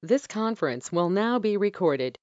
This conference will now be recorded.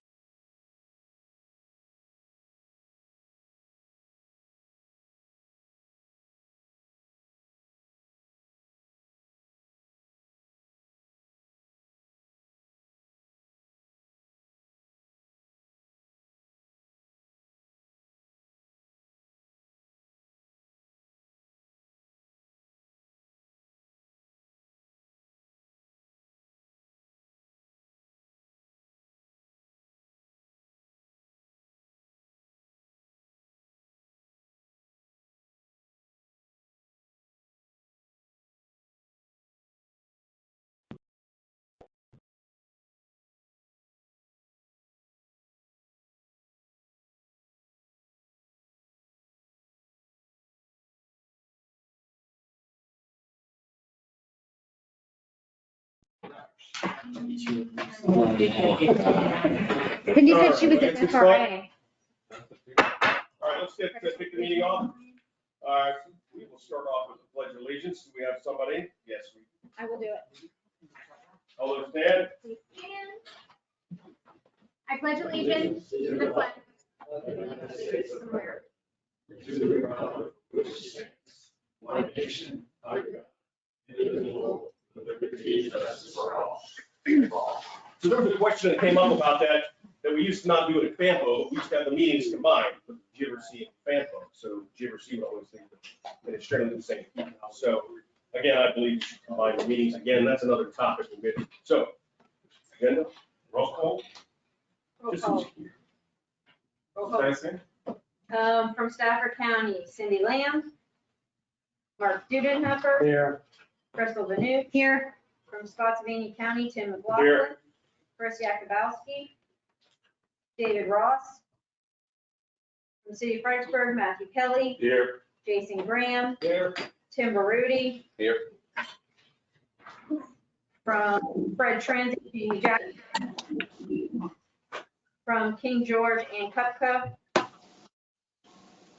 Cindy said she was an FRA. All right, let's kick the meeting off. We will start off with the pledge of allegiance. Do we have somebody? Yes. I will do it. All those stand. Please stand. I pledge allegiance to the flag of the United States of America. To the republic which stands one nation under God, indivisible, with liberty and justice for all. So there was a question that came up about that we used to not do it at FAMPO, but we used to have the meetings combined with GRC and FAMPO. So GRC would always think that it's strictly the same. So again, I believe we should combine the meetings. Again, that's another topic. So agenda, roll call. Roll call. Roll call. From Stafford County, Cindy Lamb. Mark Dudenhofer. Here. Crystal Vanu. Here. From Spotsylvania County, Tim McLaughlin. Here. Chris Yakubowski. David Ross. From the City of Fredericksburg, Matthew Kelly. Here. Jason Graham. Here. Tim Baruti. Here. From Fred Transit, Jeannie Jackson. From King George, Ann Kupka.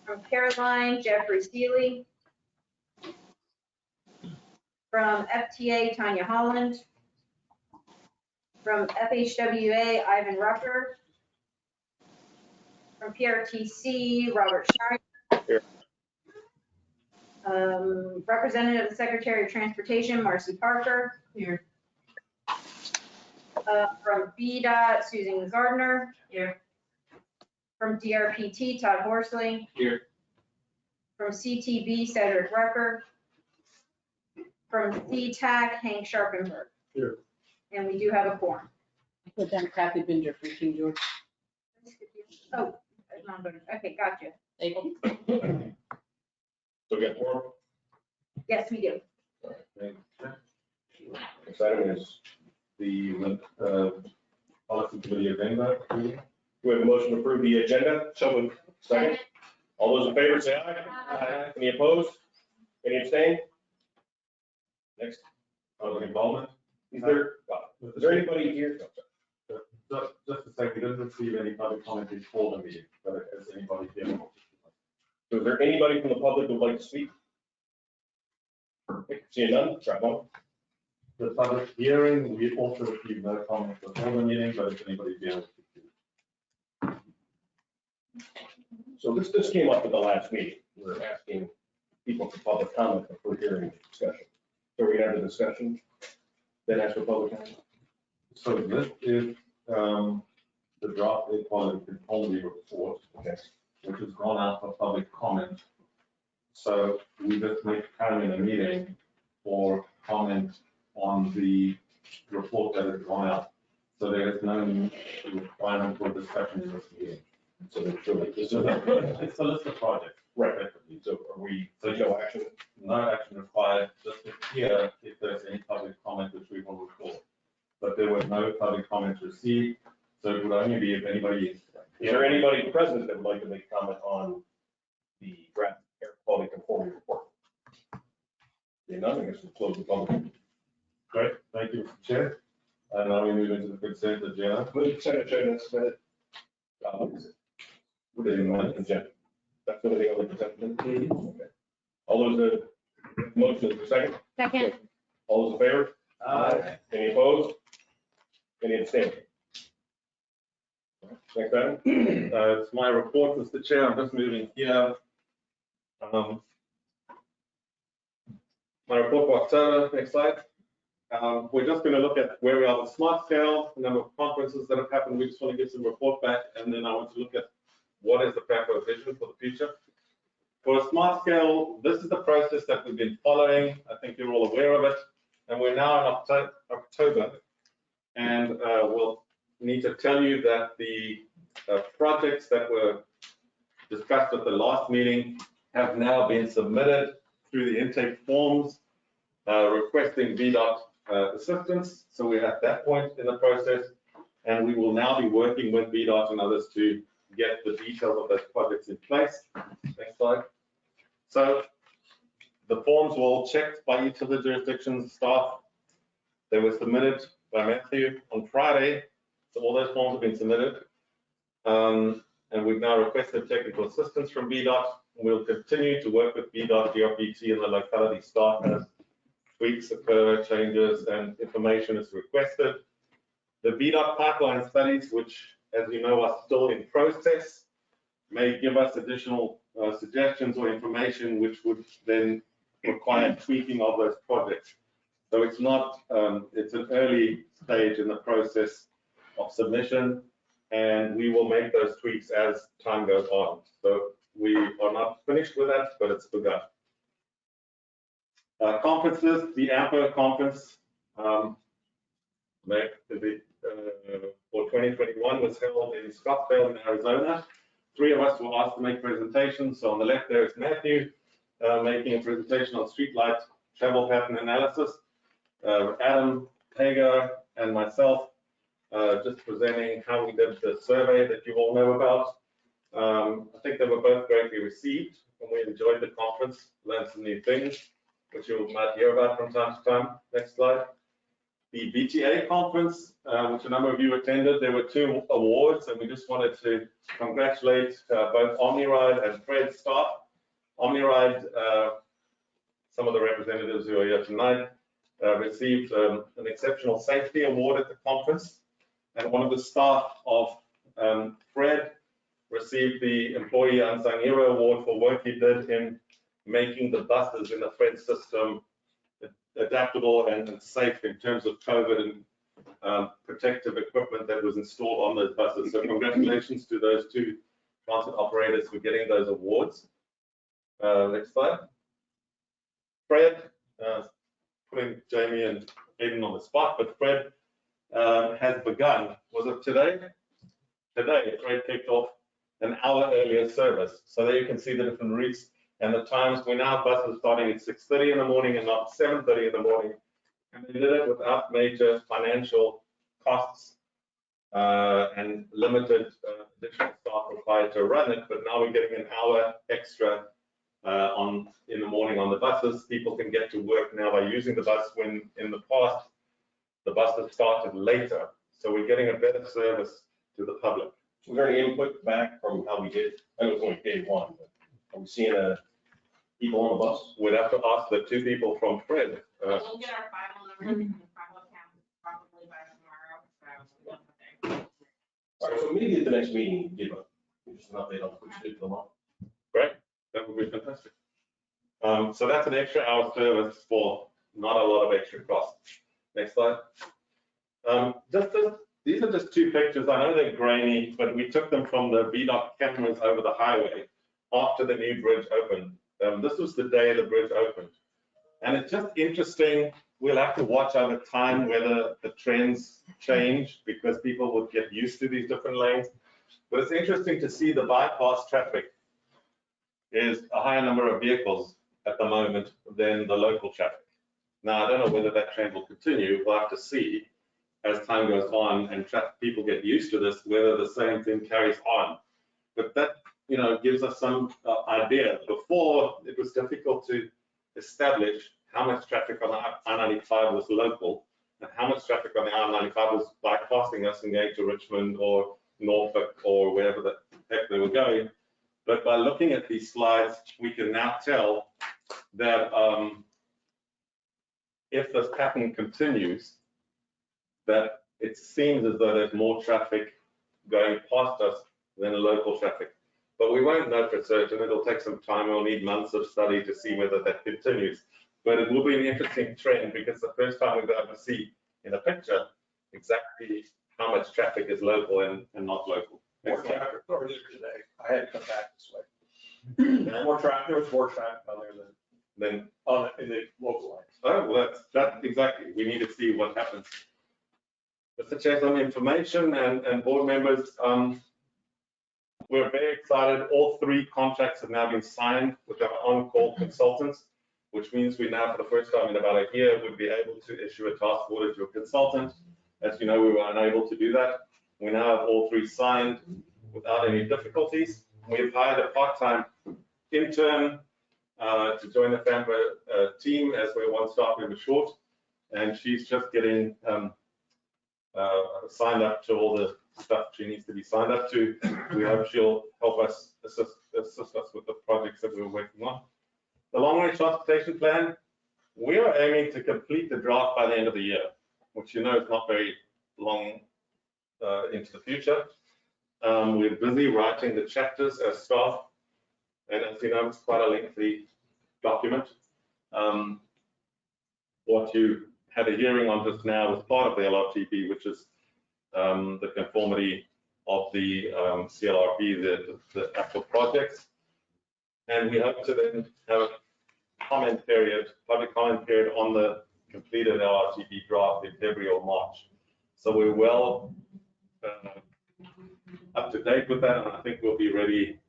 From Caroline, Jeffrey Steely. From FTA, Tanya Holland. From FHWA, Ivan Rucker. From PRTC, Robert Schneider. Here. Representative of the Secretary of Transportation, Marcy Parker. Here. From VDOT, Susan Gardner. Here. From DRPT, Todd Horsley. Here. From CTB, Cedric Rucker. From CTAC, Hank Sharpenberg. Here. And we do have a quorum. Put down Kathy Binder for King George. Oh, non-voting. Okay, gotcha. Thank you. So we got four. Yes, we do. Next item is the policy committee agenda. Do we have a motion to approve the agenda? So moved. Second. All those in favor say aye. Aye. Any opposed? Any abstain? Next. Public involvement. Is there anybody here? Just to say, we didn't receive any public comment before the meeting, but is anybody here? So is there anybody from the public who would like to speak? Seeing none, try one. The public hearing, we also received no comments before the meeting, but if anybody here. So this came up at the last meeting. We were asking people for public comment before hearing the discussion. So we have the discussion, then ask for public comment. So this is the draft air quality conformity report, Okay. which has gone out for public comment. So we just make time in a meeting for comment on the report that has gone out. So there is no requirement for discussion in this meeting. So they're sure that this is. It's a list of projects. Right. Effectively. So are we, so no action? No action required, just to hear if there's any public comment which we will record. But there was no public comments received, so it would only be if anybody. Is there anybody present that would like to make comment on the draft air quality conformity report? Seeing none, I guess we'll close the public. Great, thank you, Mr. Chair. And now we move into the consent agenda. Move consent agenda, submitted. We're doing one consent. That's the only other consent. Okay. All those, motion is second. Second. All those in favor? Aye. Any opposed? Any abstaining? Next item. It's my report, Mr. Chair. I'm just moving here. My report for October, next slide. We're just going to look at where we are with Smart Scale, the number of conferences that have happened. We just want to give some report back, and then I want to look at what is the FAMPO vision for the future. For a Smart Scale, this is the process that we've been following. I think you're all aware of it. And we're now in October, and we'll need to tell you that the projects that were discussed at the last meeting have now been submitted through the intake forms requesting VDOT assistance. So we're at that point in the process, and we will now be working with VDOT and others to get the details of those projects in place. Next slide. So the forms were all checked by each of the jurisdictions staff. They were submitted by Matthew on Friday, so all those forms have been submitted. And we've now requested technical assistance from VDOT. We'll continue to work with VDOT, DRPT, and the locality staff as tweaks occur, changes, and information is requested. The VDOT pipeline studies, which, as you know, are still in process, may give us additional suggestions or information which would then require tweaking of those projects. So it's not, it's an early stage in the process of submission, and we will make those tweaks as time goes on. So we are not finished with that, but it's begun. Conferences, the FAMPO conference for 2021 was held in Scottsdale in Arizona. 3 of us were asked to make presentations. So on the left there is Matthew making a presentation on streetlight travel pattern analysis. Adam Hager and myself just presenting how we did the survey that you all know about. I think they were both greatly received, and we enjoyed the conference, learned some new things, which you might hear about from time to time. Next slide. The BTA conference, which a number of you attended, there were 2 awards, and we just wanted to congratulate both OmniRide and Fred's staff. OmniRide, some of the representatives who are here tonight, received an exceptional safety award at the conference, and one of the staff of Fred received the Employee Unsung Hero Award for work he did in making the buses in the Fred system adaptable and safe in terms of COVID and protective equipment that was installed on those buses. So congratulations to those 2 transit operators for getting those awards. Next slide. Fred, putting Jamie and Aiden on the spot, but Fred has begun. Was it today? Today, Fred kicked off an hour earlier service. So there you can see the different routes and the times. We now have buses starting at 6:30 in the morning and not 7:30 in the morning. And they did it without major financial costs and limited additional staff required to run it. But now we're getting an hour extra in the morning on the buses. People can get to work now by using the bus, when in the past the buses started later. So we're getting a better service to the public. Was there any input back from how we did? I know it was only day 1, but are we seeing people on the bus? We'd have to ask the 2 people from Fred. We'll get our final numbers and the final count probably by tomorrow. All right, so maybe at the next meeting, give just an update on what we should do for the month. Great, that would be fantastic. So that's an extra hour service for not a lot of extra cost. Next slide. These are just 2 pictures. I know they're grainy, but we took them from the VDOT cameras over the highway after the new bridge opened. This was the day the bridge opened. And it's just interesting. We'll have to watch over time whether the trends change, because people would get used to these different lanes. But it's interesting to see the bypass traffic is a higher number of vehicles at the moment than the local traffic. Now, I don't know whether that trend will continue. We'll have to see as time goes on and people get used to this, whether the same thing carries on. But that, you know, gives us some idea. Before, it was difficult to establish how much traffic on the I-95 was local and how much traffic on the I-95 was bypassing us and going to Richmond or Norfolk or wherever the heck they were going. But by looking at these slides, we can now tell that if this pattern continues, that it seems as though there's more traffic going past us than local traffic. But we won't know for certain. It'll take some time. We'll need months of study to see whether that continues. But it will be an interesting trend because the first time we'll be able to see in a picture exactly how much traffic is local and not local. More traffic earlier today. I had to come back this way. More traffic, there was more traffic on there Then, in the local lines. oh, well, that's exactly. We need to see what happens. Mr. Chair, some information and board members, we're very excited. All 3 contracts have now been signed with our on-call consultants, which means we now, for the first time in about a year, would be able to issue a task order to a consultant. As you know, we were unable to do that. We now have all 3 signed without any difficulties. We've hired a part-time intern to join the FAMPO team as we're 1 staff member short, and she's just getting signed up to all the stuff she needs to be signed up to. We hope she'll help us assist us with the projects that we're working on. The long-range transportation plan, we are aiming to complete the draft by the end of the year, which you know is not very long into the future. We're busy writing the chapters as staff, and as you know, it's quite a lengthy document. What you had a hearing on just now was part of the LRTP, which is the conformity of the CLRP, the actual projects. And we hope to then have a comment period, public comment period on the completed LRTP draft in February or March. So we're well up to date with that, and I think we'll be ready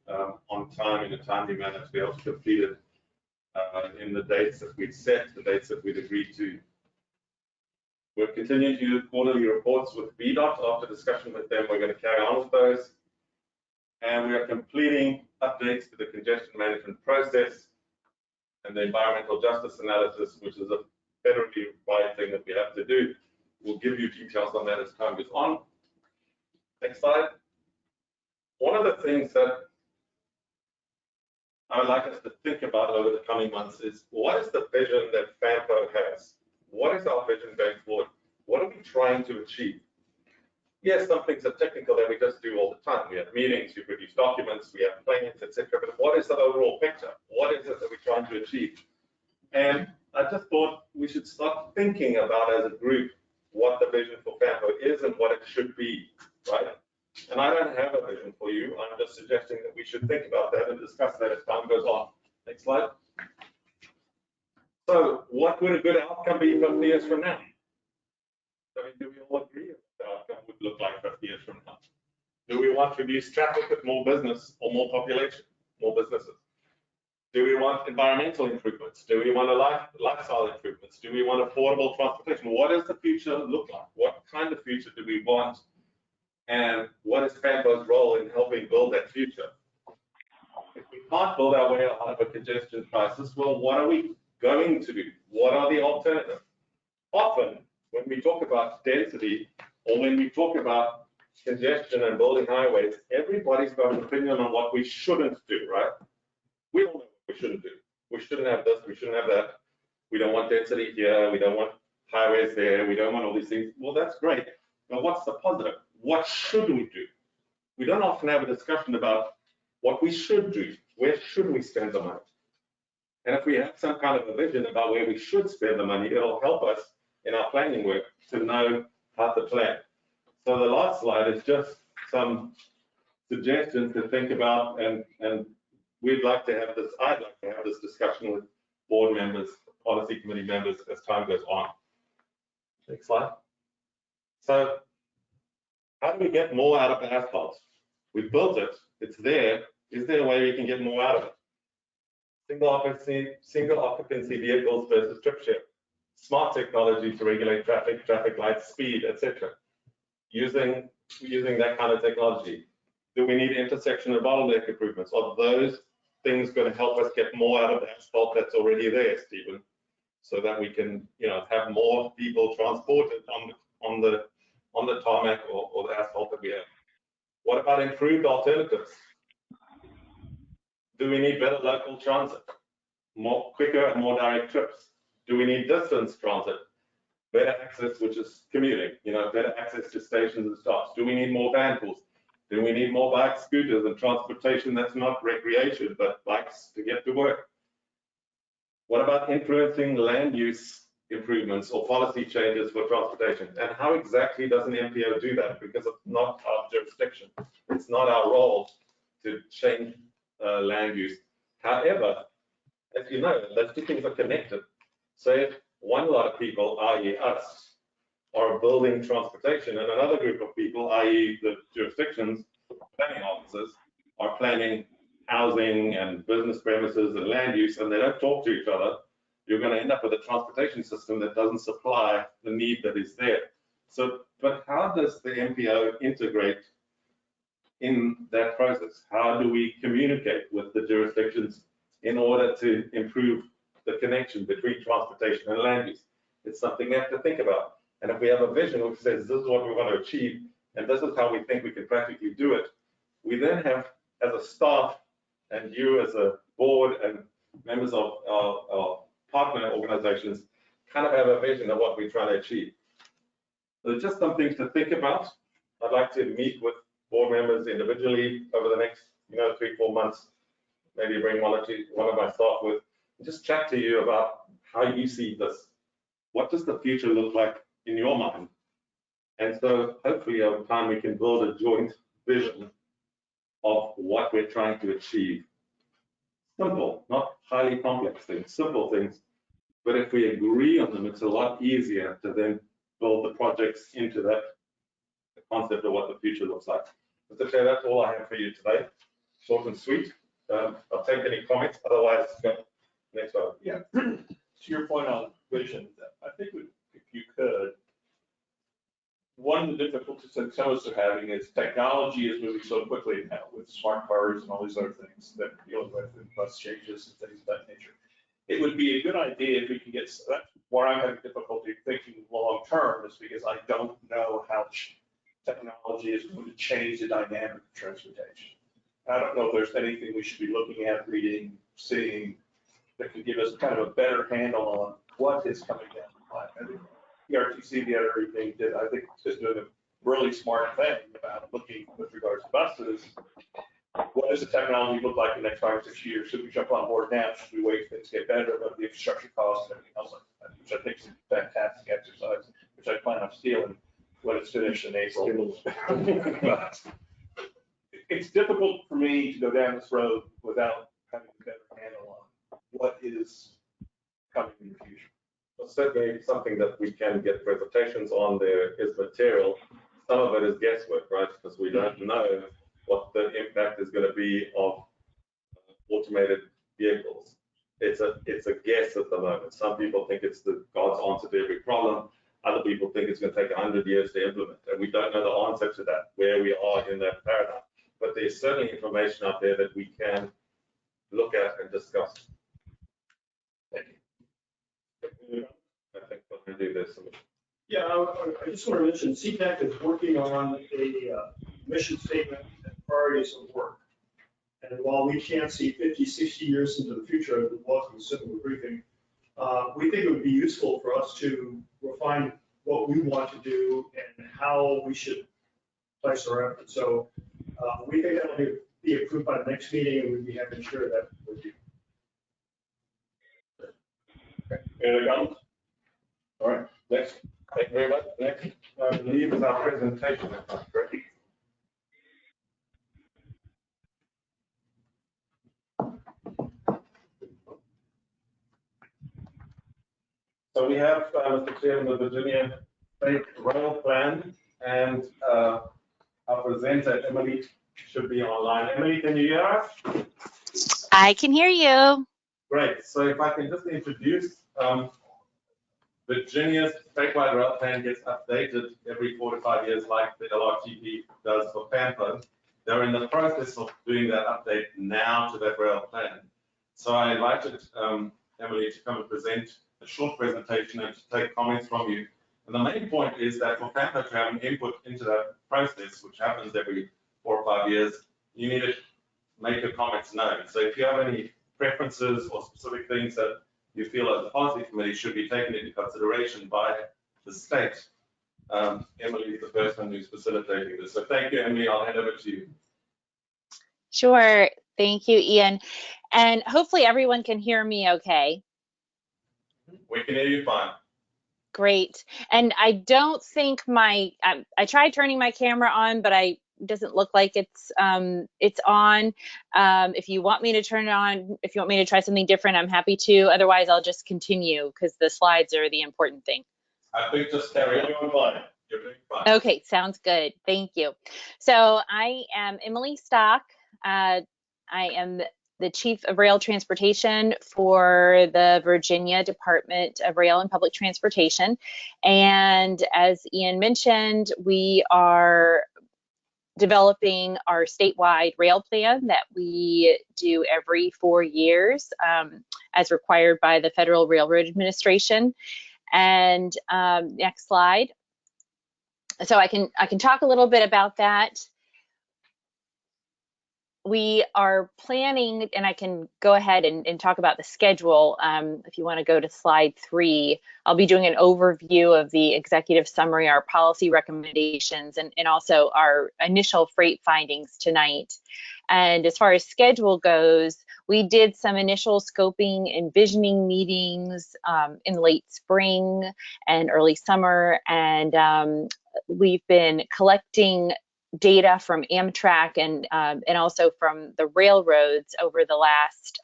on time, in a timely manner, to be able to complete it in the dates that we'd set, the dates that we'd agreed to. We're continuing to do quarterly reports with VDOT. After discussion with them, we're going to carry on with those. And we are completing updates to the congestion management process and the environmental justice analysis, which is a federally required thing that we have to do. We'll give you details on that as time goes on. Next slide. One of the things that I would like us to think about over the coming months is, what is the vision that FAMPO has? What is our vision going forward? What are we trying to achieve? Yes, some things are technical that we just do all the time. We have meetings, we produce documents, we have plans, etc. But what is the overall picture? What is it that we're trying to achieve? And I just thought we should start thinking about, as a group, what the vision for FAMPO is and what it should be, right? And I don't have a vision for you. I'm just suggesting that we should think about that and discuss that as time goes on. Next slide. So what would a good outcome be 50 years from now? I mean, do we all agree what the outcome would look like 50 years from now? Do we want to reduce traffic with more business or more population, more businesses? Do we want environmental improvements? Do we want lifestyle improvements? Do we want affordable transportation? What does the future look like? What kind of future do we want? And what is FAMPO's role in helping build that future? If we can't build our way out of a congestion crisis, well, what are we going to do? What are the alternatives? Often, when we talk about density or when we talk about congestion and building highways, everybody's got an opinion on what we shouldn't do, right? We don't know what we shouldn't do. We shouldn't have this, we shouldn't have that. We don't want density here, we don't want highways there, we don't want all these things. Well, that's great. But what's the positive? What should we do? We don't often have a discussion about what we should do. Where should we spend the money? And if we have some kind of a vision about where we should spend the money, it'll help us in our planning work to know how to plan. So the last slide is just some suggestions to think about, and we'd like to have this, I'd like to have this discussion with board members, policy committee members as time goes on. Next slide. So how do we get more out of the asphalt? We built it, it's there. Is there a way we can get more out of it? Single occupancy vehicles versus trip share. Smart technology to regulate traffic lights, speed, etc. Using that kind of technology. Do we need intersection and bottleneck improvements? Are those things going to help us get more out of the asphalt that's already there, Stephen? So that we can, have more people transported on the tarmac or the asphalt that we have. What about improved alternatives? Do we need better local transit? Quicker and more direct trips? Do we need distance transit? better access, which is commuting, better access to stations and stops. Do we need more van pools? Do we need more bikes, scooters, and transportation that's not recreation, but bikes to get to work? What about influencing land use improvements or policy changes for transportation? And how exactly does an MPO do that? Because it's not our jurisdiction. It's not our role to change land use. However, as you know, those two things are connected. So if one lot of people, i.e. us, are building transportation, and another group of people, i.e. the jurisdictions, planning officers, are planning housing and business premises and land use, and they don't talk to each other, you're going to end up with a transportation system that doesn't supply the need that is there. So, but how does the MPO integrate in that process? How do we communicate with the jurisdictions in order to improve the connection between transportation and land use? It's something we have to think about. And if we have a vision which says this is what we want to achieve, and this is how we think we can practically do it, we then have, as a staff, and you as a board and members of our partner organizations, kind of have a vision of what we're trying to achieve. So just something to think about. I'd like to meet with board members individually over the next 3-4 months, maybe bring one of my staff with, and just chat to you about how you see this. What does the future look like in your mind? And so hopefully over time we can build a joint vision of what we're trying to achieve. Simple, not highly complex things, simple things. But if we agree on them, it's a lot easier to then build the projects into that concept of what the future looks like. Mr. Chair, that's all I have for you today. Short and sweet. I'll take any comments, otherwise, next one. Yeah, to your point on vision, I think if you could, one of the difficulties that some of us are having is technology is moving so quickly now with smart cars and all these other things that we're dealing with, and bus changes and things of that nature. It would be a good idea if we can get, that's where I'm having difficulty thinking long term, is because I don't know how technology is going to change the dynamic of transportation. I don't know if there's anything we should be looking at, reading, seeing, that could give us kind of a better handle on what is coming down the pipe. I think ERTC the other evening I think, is doing a really smart thing about looking with regards to buses. What does the technology look like in the next 5 or 6 years? Should we jump on board now? Should we wait for things to get better? What the infrastructure costs and everything else like that, which I think is a fantastic exercise, which I plan on stealing when it's finished in April. But it's difficult for me to go down this road without having a better handle on what is coming in the future. Well, certainly something that we can get presentations on. There is material. Some of it is guesswork, right? Because we don't know what the impact is going to be of automated vehicles. It's a guess at the moment. Some people think it's the God's answer to every problem. Other people think it's going to take 100 years to implement, and we don't know the answer to that, where we are in that paradigm. But there's certainly information out there that we can look at and discuss. Thank you. I think we're going to do this. Yeah, I just want to mention, CPAC is working on a mission statement and priorities of work. And while we can't see 50, 60 years into the future, I would welcome a similar briefing. We think it would be useful for us to refine what we want to do and how we should place our efforts. So we think that will be approved by the next meeting, and we'd be happy to share that with you. Any comments? All right, next. Thank you very much. Next, I believe is our presentation. If I'm correct. So we have, Mr. Chairman, the Virginia State Rail Plan, and our presenter, Emily, should be online. Emily, can you hear us? I can hear you. Great. So if I can just introduce, Virginia's statewide rail plan gets updated every 4 to 5 years, like the LRTP does for FAMPO. They're in the process of doing that update now to that rail plan. So I invited Emily to come and present a short presentation and to take comments from you. And the main point is that for FAMPO to have an input into that process, which happens every 4 or 5 years, you need to make your comments known. So if you have any preferences or specific things that you feel as a policy committee should be taken into consideration by the state. Emily is the person who's facilitating this. So thank you, Emily. I'll hand over to you. Sure. Thank you, Ian. And hopefully everyone can hear me okay. We can hear you fine. Great. And I don't think I tried turning my camera on, but it doesn't look like it's on. If you want me to turn it on, if you want me to try something different, I'm happy to. Otherwise, I'll just continue because the slides are the important thing. I think just carry on. You're doing fine. Okay, sounds good. Thank you. So I am Emily Stock. I am the Chief of Rail Transportation for the Virginia Department of Rail and Public Transportation. And as Ian mentioned, we are developing our statewide rail plan that we do every 4 years as required by the Federal Railroad Administration. And next slide. So I can talk a little bit about that. We are planning, and I can go ahead and talk about the schedule. If you want to go to slide 3, I'll be doing an overview of the executive summary, our policy recommendations, and also our initial freight findings tonight. And as far as schedule goes, we did some initial scoping and visioning meetings in late spring and early summer, and we've been collecting data from Amtrak and also from the railroads over the last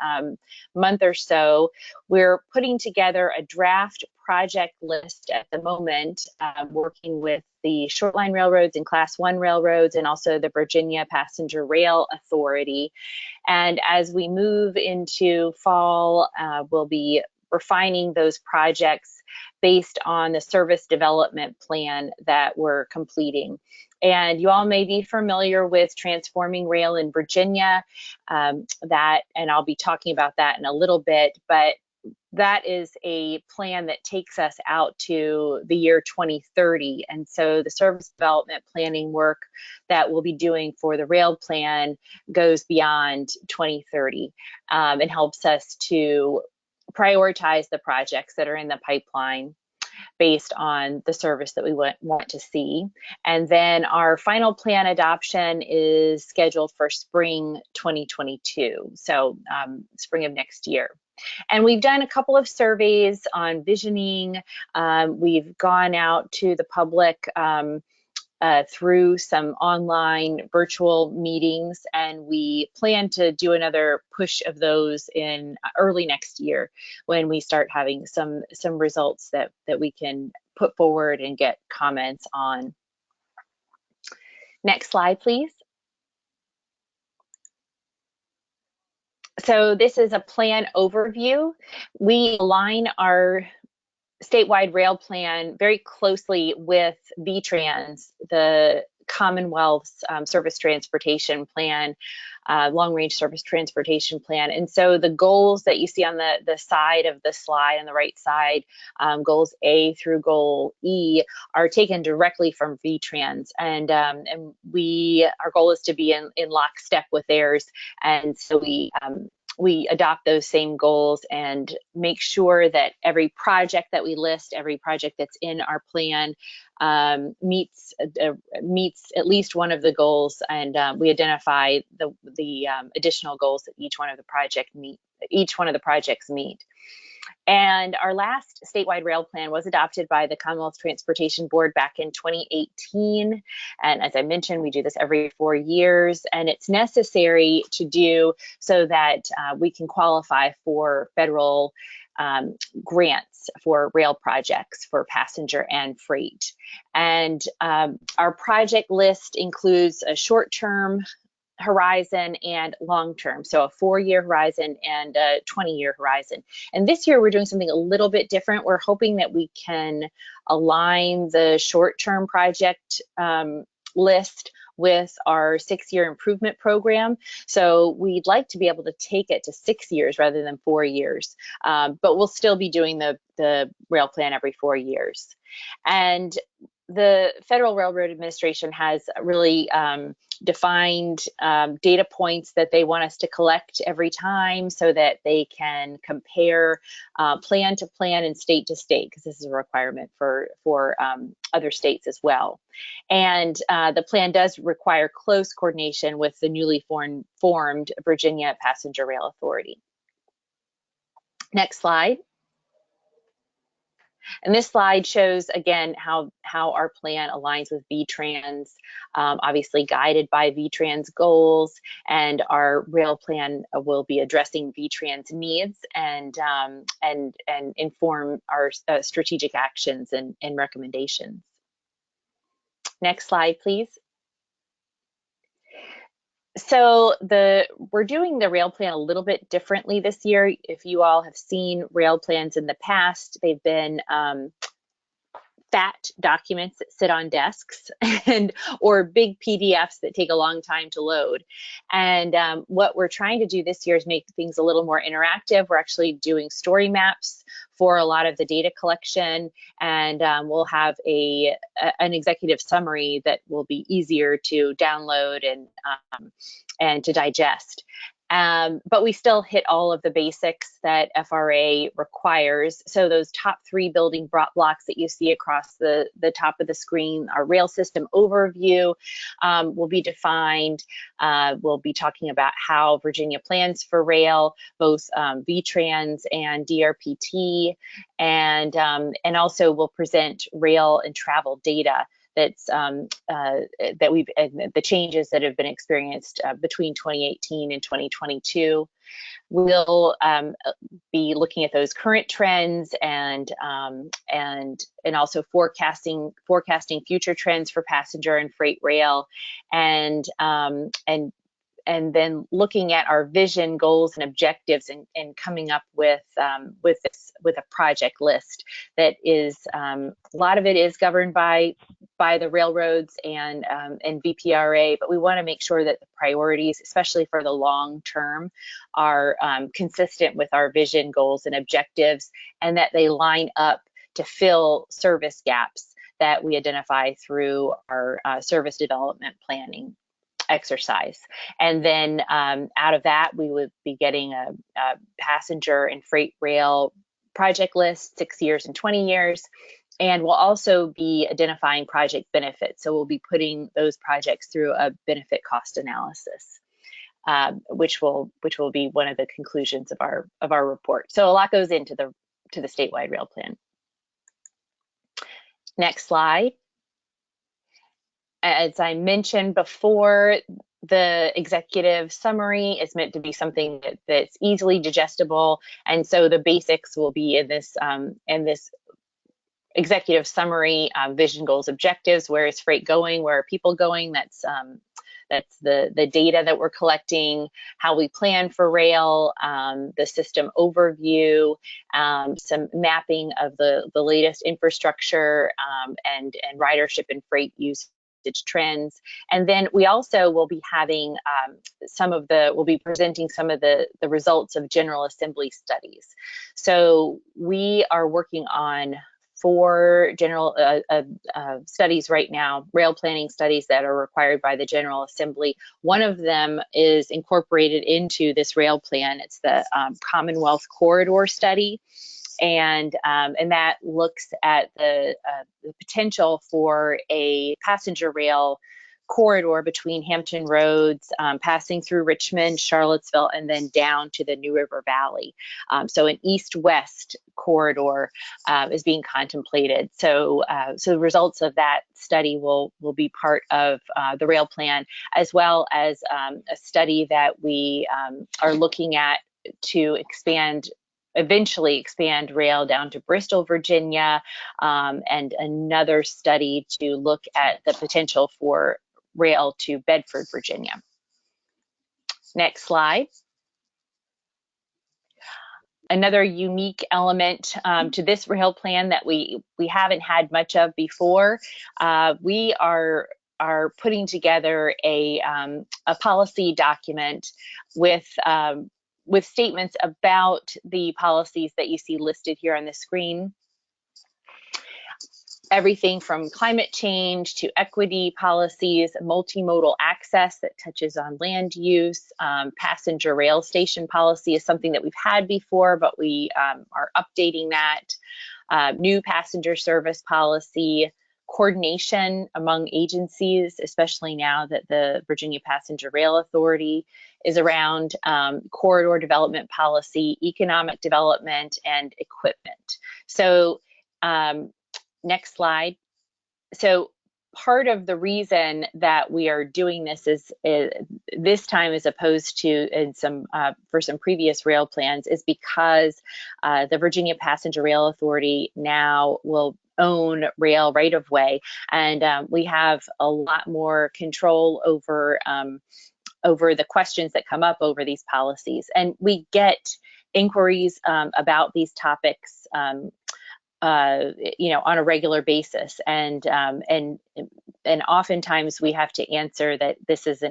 month or so. We're putting together a draft project list at the moment, working with the short line railroads and Class 1 railroads and also the Virginia Passenger Rail Authority. And as we move into fall, we'll be refining those projects based on the service development plan that we're completing. And you all may be familiar with Transforming Rail in Virginia, and I'll be talking about that in a little bit, but that is a plan that takes us out to the year 2030. And so the service development planning work that we'll be doing for the rail plan goes beyond 2030 and helps us to prioritize the projects that are in the pipeline based on the service that we want to see. And then our final plan adoption is scheduled for spring 2022, so spring of next year. And we've done a couple of surveys on visioning. We've gone out to the public through some online virtual meetings, and we plan to do another push of those in early next year when we start having some results that we can put forward and get comments on. Next slide, please. So this is a plan overview. We align our statewide rail plan very closely with VTrans, the Commonwealth's service transportation plan, long-range service transportation plan. And so the goals that you see on the side of the slide, on the right side, goals A through goal E, are taken directly from VTrans. And our goal is to be in lockstep with theirs. And so we adopt those same goals and make sure that every project that we list, every project that's in our plan meets at least one of the goals, and we identify the additional goals that each one of the projects meet. And our last statewide rail plan was adopted by the Commonwealth Transportation Board back in 2018. And as I mentioned, we do this every 4 years, and it's necessary to do so that we can qualify for federal grants for rail projects for passenger and freight. And our project list includes a short-term horizon and long-term, so a 4-year horizon and a 20-year horizon. And this year we're doing something a little bit different. We're hoping that we can align the short-term project list with our 6-year improvement program. So we'd like to be able to take it to 6 years rather than 4 years, but we'll still be doing the rail plan every 4 years. And the Federal Railroad Administration has really defined data points that they want us to collect every time so that they can compare plan to plan and state to state, because this is a requirement for other states as well. And the plan does require close coordination with the newly formed Virginia Passenger Rail Authority. Next slide. And this slide shows, again, how our plan aligns with VTrans, obviously guided by VTrans goals, and our rail plan will be addressing VTrans needs and inform our strategic actions and recommendations. Next slide, please. So we're doing the rail plan a little bit differently this year. If you all have seen rail plans in the past, they've been fat documents that sit on desks or big PDFs that take a long time to load. And what we're trying to do this year is make things a little more interactive. We're actually doing story maps for a lot of the data collection, and we'll have an executive summary that will be easier to download and to digest. But we still hit all of the basics that FRA requires. So those top 3 building blocks that you see across the top of the screen, our rail system overview will be defined. We'll be talking about how Virginia plans for rail, both VTrans and DRPT, and also we'll present rail and travel data that's the changes that have been experienced between 2018 and 2022. We'll be looking at those current trends and also forecasting future trends for passenger and freight rail, and then looking at our vision, goals, and objectives, and coming up with a project list that is a lot of it is governed by the railroads and VPRA, but we want to make sure that the priorities, especially for the long term, are consistent with our vision, goals, and objectives, and that they line up to fill service gaps that we identify through our service development planning exercise. And then out of that, we would be getting a passenger and freight rail project list, 6 years and 20 years. And we'll also be identifying project benefits. So we'll be putting those projects through a benefit cost analysis, which will be one of the conclusions of our report. So a lot goes into the statewide rail plan. Next slide. As I mentioned before, the executive summary is meant to be something that's easily digestible, and so the basics will be in this executive summary: vision, goals, objectives. Where is freight going? Where are people going? That's the data that we're collecting, how we plan for rail, the system overview, some mapping of the latest infrastructure and ridership and freight use trends. And then we also will be having we'll be presenting some of the results of General Assembly studies. So we are working on 4 general studies right now, rail planning studies that are required by the General Assembly. One of them is incorporated into this rail plan. It's the Commonwealth Corridor Study. And that looks at the potential for a passenger rail corridor between Hampton Roads, passing through Richmond, Charlottesville, and then down to the New River Valley. So an east-west corridor is being contemplated. So the results of that study will be part of the rail plan, as well as a study that we are looking at to eventually expand rail down to Bristol, Virginia, and another study to look at the potential for rail to Bedford, Virginia. Next slide. Another unique element to this rail plan that we haven't had much of before, we are putting together a policy document with statements about the policies that you see listed here on the screen. everything from climate change to equity policies, multimodal access that touches on land use, passenger rail station policy is something that we've had before, but we are updating that. New passenger service policy, coordination among agencies, especially now that the Virginia Passenger Rail Authority is around, corridor development policy, economic development, and equipment. So next slide. So part of the reason that we are doing this is this time as opposed to in some for some previous rail plans is because the Virginia Passenger Rail Authority now will own rail right of way, and we have a lot more control over over the questions that come up over these policies, and we get inquiries about these topics you know, on a regular basis, and oftentimes we have to answer that this is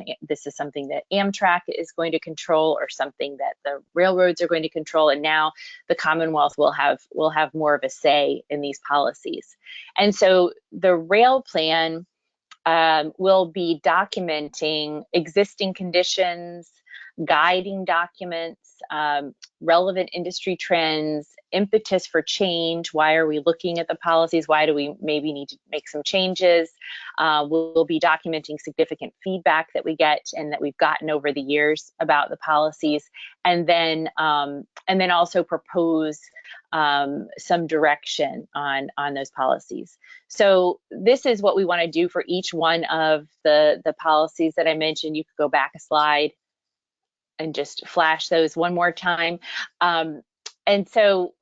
something that Amtrak is going to control, or something that the railroads are going to control, and now the Commonwealth will have more of a say in these policies. And so the rail plan will be documenting existing conditions, guiding documents, relevant industry trends, impetus for change. Why are we looking at the policies? Why do we maybe need to make some changes? We'll be documenting significant feedback that we get and that we've gotten over the years about the policies, and then also propose some direction on those policies. So this is what we want to do for each one of the policies that I mentioned. You could go back a slide and just flash those one more time. And so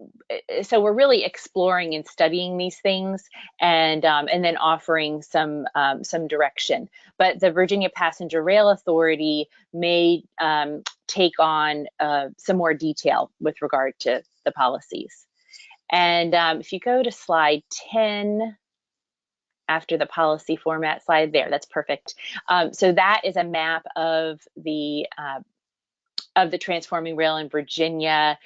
we're really exploring and studying these things, and then offering some direction. But the Virginia Passenger Rail Authority may take on some more detail with regard to the policies. And if you go to slide 10, after the policy format slide there, that's perfect. So that is a map of the Transforming Rail in Virginia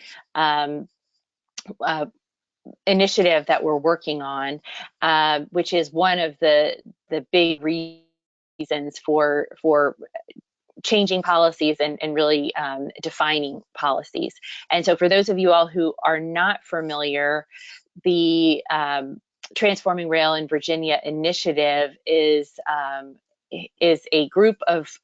initiative that we're working on, which is one of the big reasons for changing policies and really defining policies. And so for those of you all who are not familiar, the Transforming Rail in Virginia initiative is a group of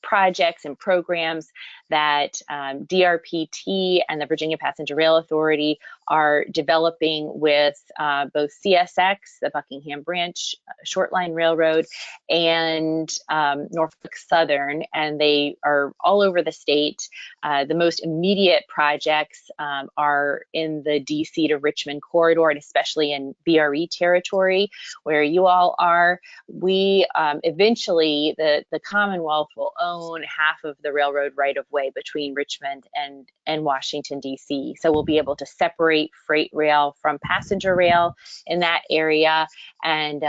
projects and programs that DRPT and the Virginia Passenger Rail Authority are developing with both CSX, the Buckingham Branch Short Line Railroad, and Norfolk Southern, and they are all over the state. The most immediate projects are in the DC to Richmond corridor, and especially in BRE territory where you all are. We eventually, the Commonwealth will own half of the railroad right-of-way between Richmond and Washington, DC. So we'll be able to separate freight rail from passenger rail in that area, and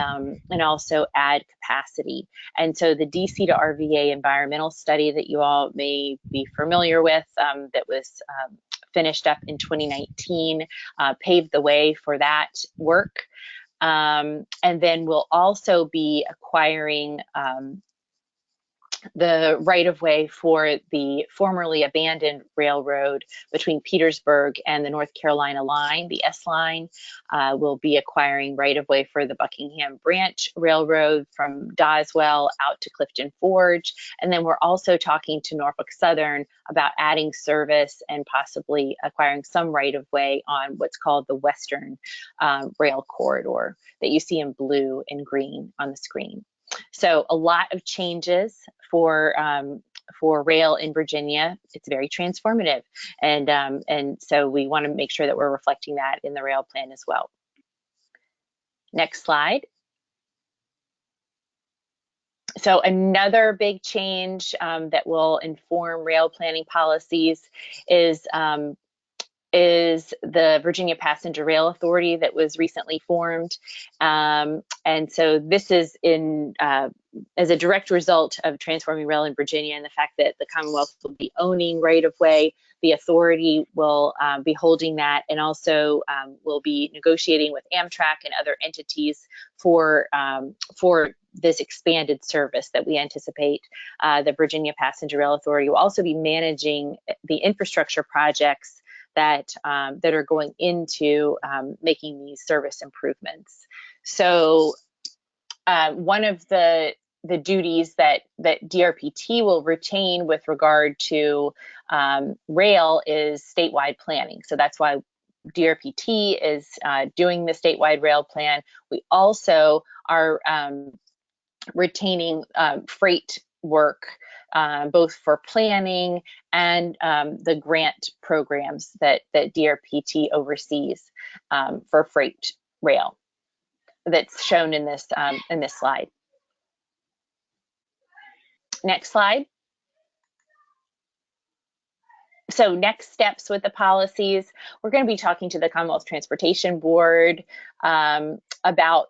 also add capacity. And so the DC to RVA environmental study that you all may be familiar with, that was finished up in 2019, paved the way for that work. And then we'll also be acquiring the right-of-way for the formerly abandoned railroad between Petersburg and the North Carolina line, the S line. We'll be acquiring right-of-way for the Buckingham Branch Railroad from Doswell out to Clifton Forge. And then we're also talking to Norfolk Southern about adding service and possibly acquiring some right-of-way on what's called the Western Rail Corridor that you see in blue and green on the screen. So a lot of changes for rail in Virginia. It's very transformative, and so we want to make sure that we're reflecting that in the rail plan as well. Next slide. So another big change that will inform rail planning policies is the Virginia Passenger Rail Authority that was recently formed. And so this is in as a direct result of transforming rail in Virginia and the fact that the Commonwealth will be owning right-of-way, the authority will be holding that, and also will be negotiating with Amtrak and other entities for this expanded service that we anticipate. The Virginia Passenger Rail Authority will also be managing the infrastructure projects that are going into making these service improvements. So one of the duties that DRPT will retain with regard to rail is statewide planning. So that's why DRPT is doing the statewide rail plan. We also are retaining freight work, both for planning and the grant programs that DRPT oversees for freight rail. That's shown in this slide. Next slide. So next steps with the policies, we're going to be talking to the Commonwealth Transportation Board about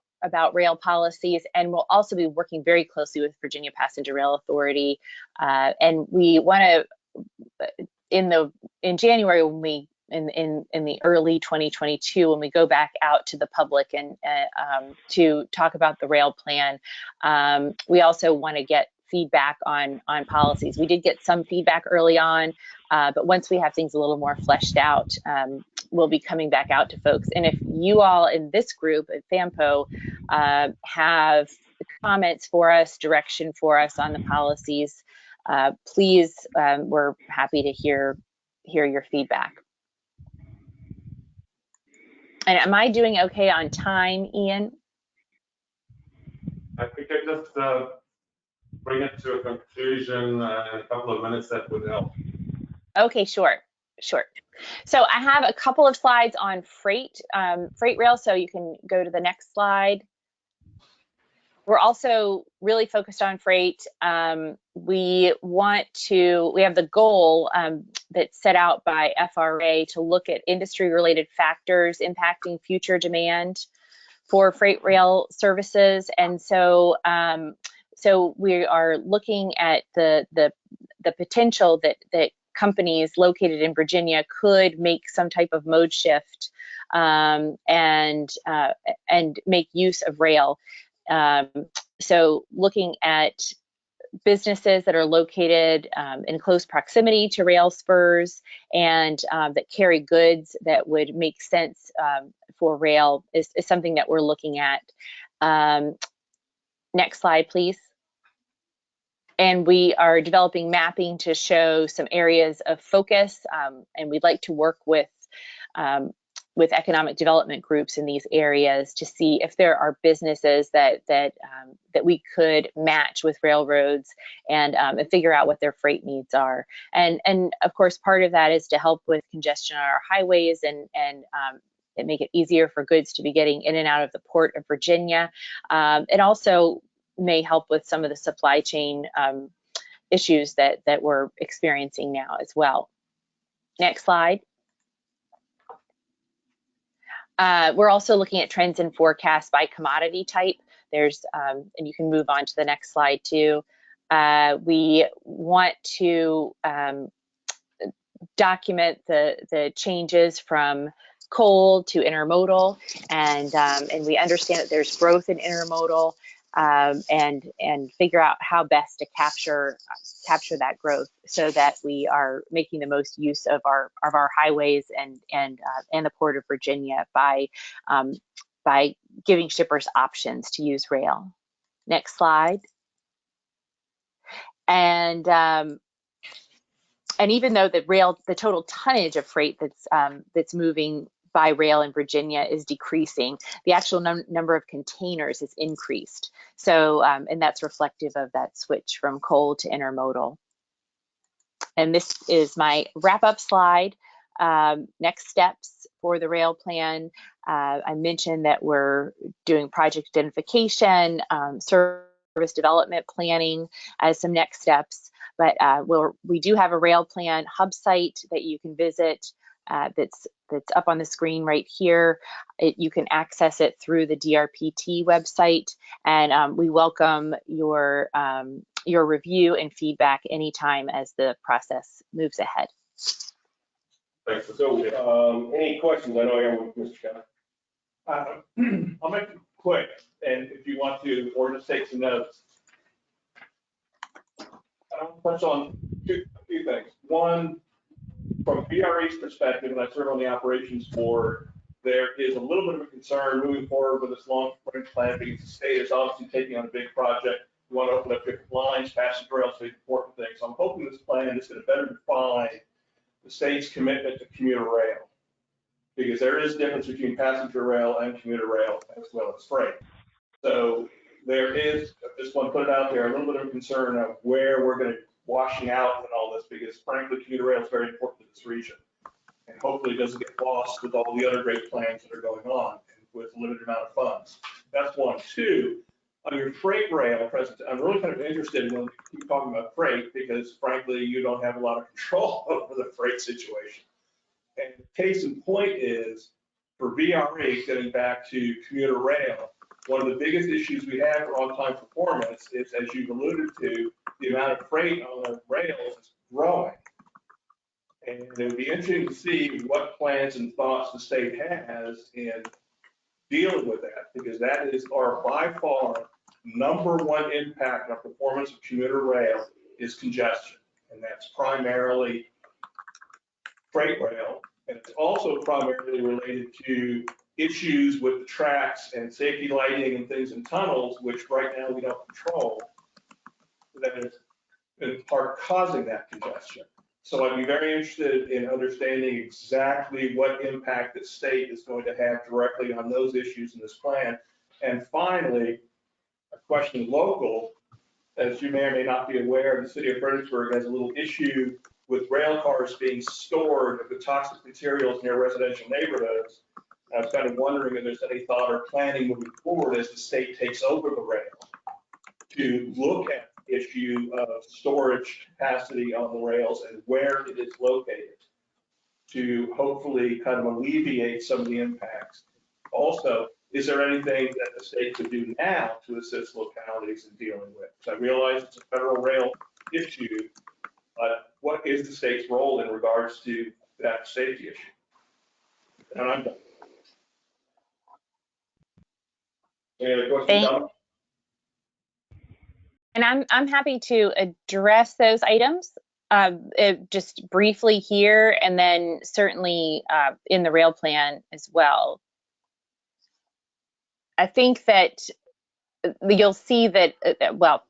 rail policies, and we'll also be working very closely with Virginia Passenger Rail Authority. And we want to, in January, when we in the early 2022, when we go back out to the public and to talk about the rail plan, we also want to get feedback on policies. We did get some feedback early on, but once we have things a little more fleshed out, we'll be coming back out to folks. And if you all in this group at FAMPO have comments for us, direction for us on the policies, please, we're happy to hear your feedback. And am I doing okay on time, Ian? I think I just bring it to a conclusion in a couple of minutes. That would help. Okay, sure. So I have a couple of slides on freight rail, so you can go to the next slide. We're also really focused on freight. We have the goal that's set out by FRA to look at industry-related factors impacting future demand for freight rail services. And so we are looking at the potential that companies located in Virginia could make some type of mode shift and make use of rail. So looking at businesses that are located in close proximity to rail spurs and that carry goods that would make sense for rail is something that we're looking at. Next slide, please. And we are developing mapping to show some areas of focus, and we'd like to work with economic development groups in these areas to see if there are businesses that we could match with railroads and figure out what their freight needs are. And of course, part of that is to help with congestion on our highways and make it easier for goods to be getting in and out of the Port of Virginia. It also may help with some of the supply chain issues that we're experiencing now as well. Next slide. We're also looking at trends and forecasts by commodity type. There's, and you can move on to the next slide too. We want to document the changes from coal to intermodal, and we understand that there's growth in intermodal, and figure out how best to capture that growth so that we are making the most use of our highways and the Port of Virginia by giving shippers options to use rail. Next slide. And even though the total tonnage of freight that's moving by rail in Virginia is decreasing, the actual number of containers is increased. So, and that's reflective of that switch from coal to intermodal. And this is my wrap-up slide. Next steps for the rail plan. I mentioned that we're doing project identification, service development planning as some next steps, but we do have a rail plan hub site that you can visit that's that's up on the screen right here. You can access it through the DRPT website, and we welcome your review and feedback anytime as the process moves ahead. Thanks. So, any questions? I know I got Mr. Scott. I'll make it quick, and if you want to, or just take some notes. I want to touch on a few things. One, from VRE's perspective, and I serve on the operations board, there is a little bit of a concern moving forward with this long-range plan because the state is obviously taking on a big project. We want to open up different lines, passenger rail, so important things. So I'm hoping this plan is going to better define the state's commitment to commuter rail, because there is a difference between passenger rail and commuter rail as well as freight. So there is, I just want to put it out there, a little bit of concern of where we're going to washing out and all this, because frankly, commuter rail is very important to this region. And hopefully it doesn't get lost with all the other great plans that are going on and with a limited amount of funds. That's one. Two, on your freight rail present, I'm really kind of interested when we keep talking about freight, because frankly, you don't have a lot of control over the freight situation. And case in point is, for VRE, getting back to commuter rail, one of the biggest issues we have for on-time performance is, as you've alluded to, the amount of freight on the rails is growing. And it would be interesting to see what plans and thoughts the state has in dealing with that, because that is our by far #1 impact on performance of commuter rail is congestion. And that's primarily freight rail. And it's also primarily related to issues with the tracks and safety lighting and things in tunnels, which right now we don't control, that is in part causing that congestion. So I'd be very interested in understanding exactly what impact the state is going to have directly on those issues in this plan. And finally, a question local, as you may or may not be aware, the city of Fredericksburg has a little issue with rail cars being stored with toxic materials near residential neighborhoods. I was kind of wondering if there's any thought or planning moving forward as the state takes over the rail to look at the issue of storage capacity on the rails and where it is located to hopefully kind of alleviate some of the impacts. Also, is there anything that the state could do now to assist localities in dealing with? So I realize it's a federal rail issue, but what is the state's role in regards to that safety issue? And I'm done. Any other questions, Tom? And I'm happy to address those items just briefly here, and then certainly in the rail plan as well. I think that you'll see that, well,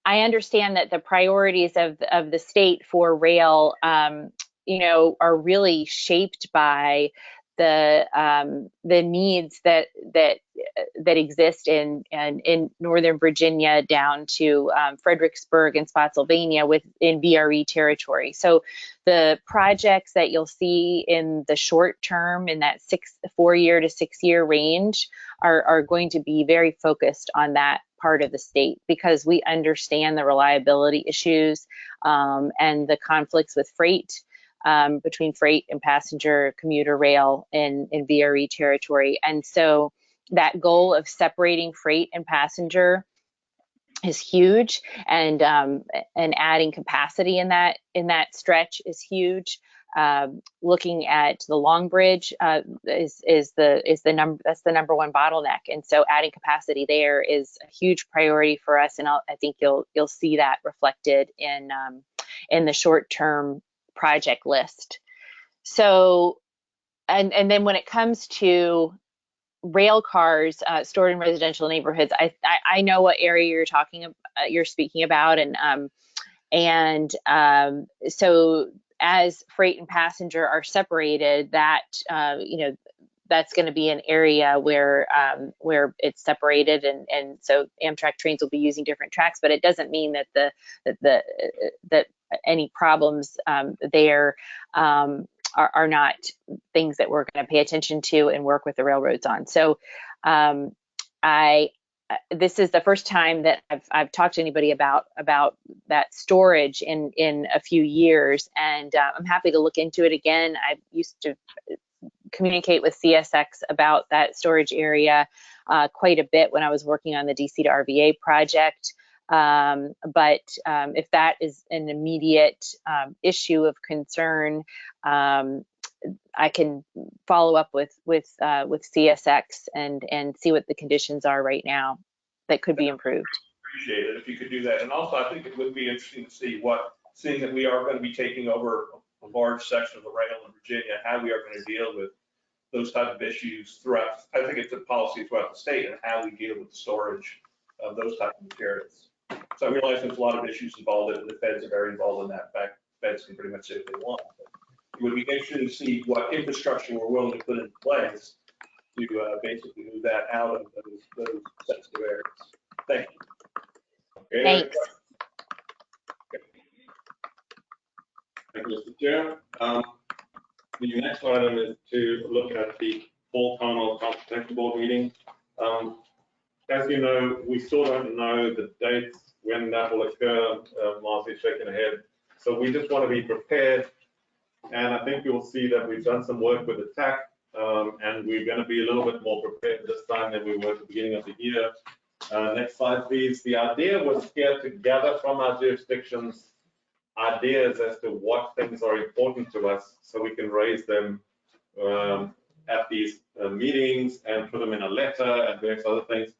I understand that the priorities of the state for rail, you know, are really shaped by the needs that exist in Northern Virginia down to Fredericksburg and Spotsylvania within VRE territory. So the projects that you'll see in the short term, in that 4-year to 6-year range, are going to be very focused on that part of the state, because we understand the reliability issues and the conflicts with freight, between freight and passenger commuter rail in VRE territory. And so that goal of separating freight and passenger is huge, and adding capacity in that stretch is huge. Looking at the Long Bridge is the #1 bottleneck, and so adding capacity there is a huge priority for us, and I think you'll see that reflected in the short-term project list. So, and then when it comes to rail cars stored in residential neighborhoods, I know what area you're speaking about, and so as freight and passenger are separated, that you know, that's going to be an area where it's separated, and so Amtrak trains will be using different tracks, but it doesn't mean that that any problems there are not things that we're going to pay attention to and work with the railroads on. So this is the first time that I've talked to anybody about that storage in a few years, and I'm happy to look into it again. I used to communicate with CSX about that storage area quite a bit when I was working on the DC to RVA project. But if that is an immediate issue of concern, I can follow up with CSX and see what the conditions are right now that could be improved. Appreciate it if you could do that. And also, I think it would be interesting to see seeing that we are going to be taking over a large section of the rail in Virginia, how we are going to deal with those type of issues throughout. I think it's a policy throughout the state and how we deal with the storage of those type of materials. So I realize there's a lot of issues involved, and the feds are very involved in that. In fact, feds can pretty much say what they want. But it would be interesting to see what infrastructure we're willing to put in place to basically move that out of those sensitive areas. Thank you. Okay, Thanks. Thank you, Mr. Chair. The next item is to look at the fall Carloads Transportation Board meeting. As you know, we still don't know the dates when that will occur. Marcy's shaking her head. So we just want to be prepared. And I think you'll see that we've done some work with the TAC, and we're going to be a little bit more prepared this time than we were at the beginning of the year. Next slide, please. The idea was here to gather from our jurisdictions ideas as to what things are important to us so we can raise them at these meetings and put them in a letter and various other things.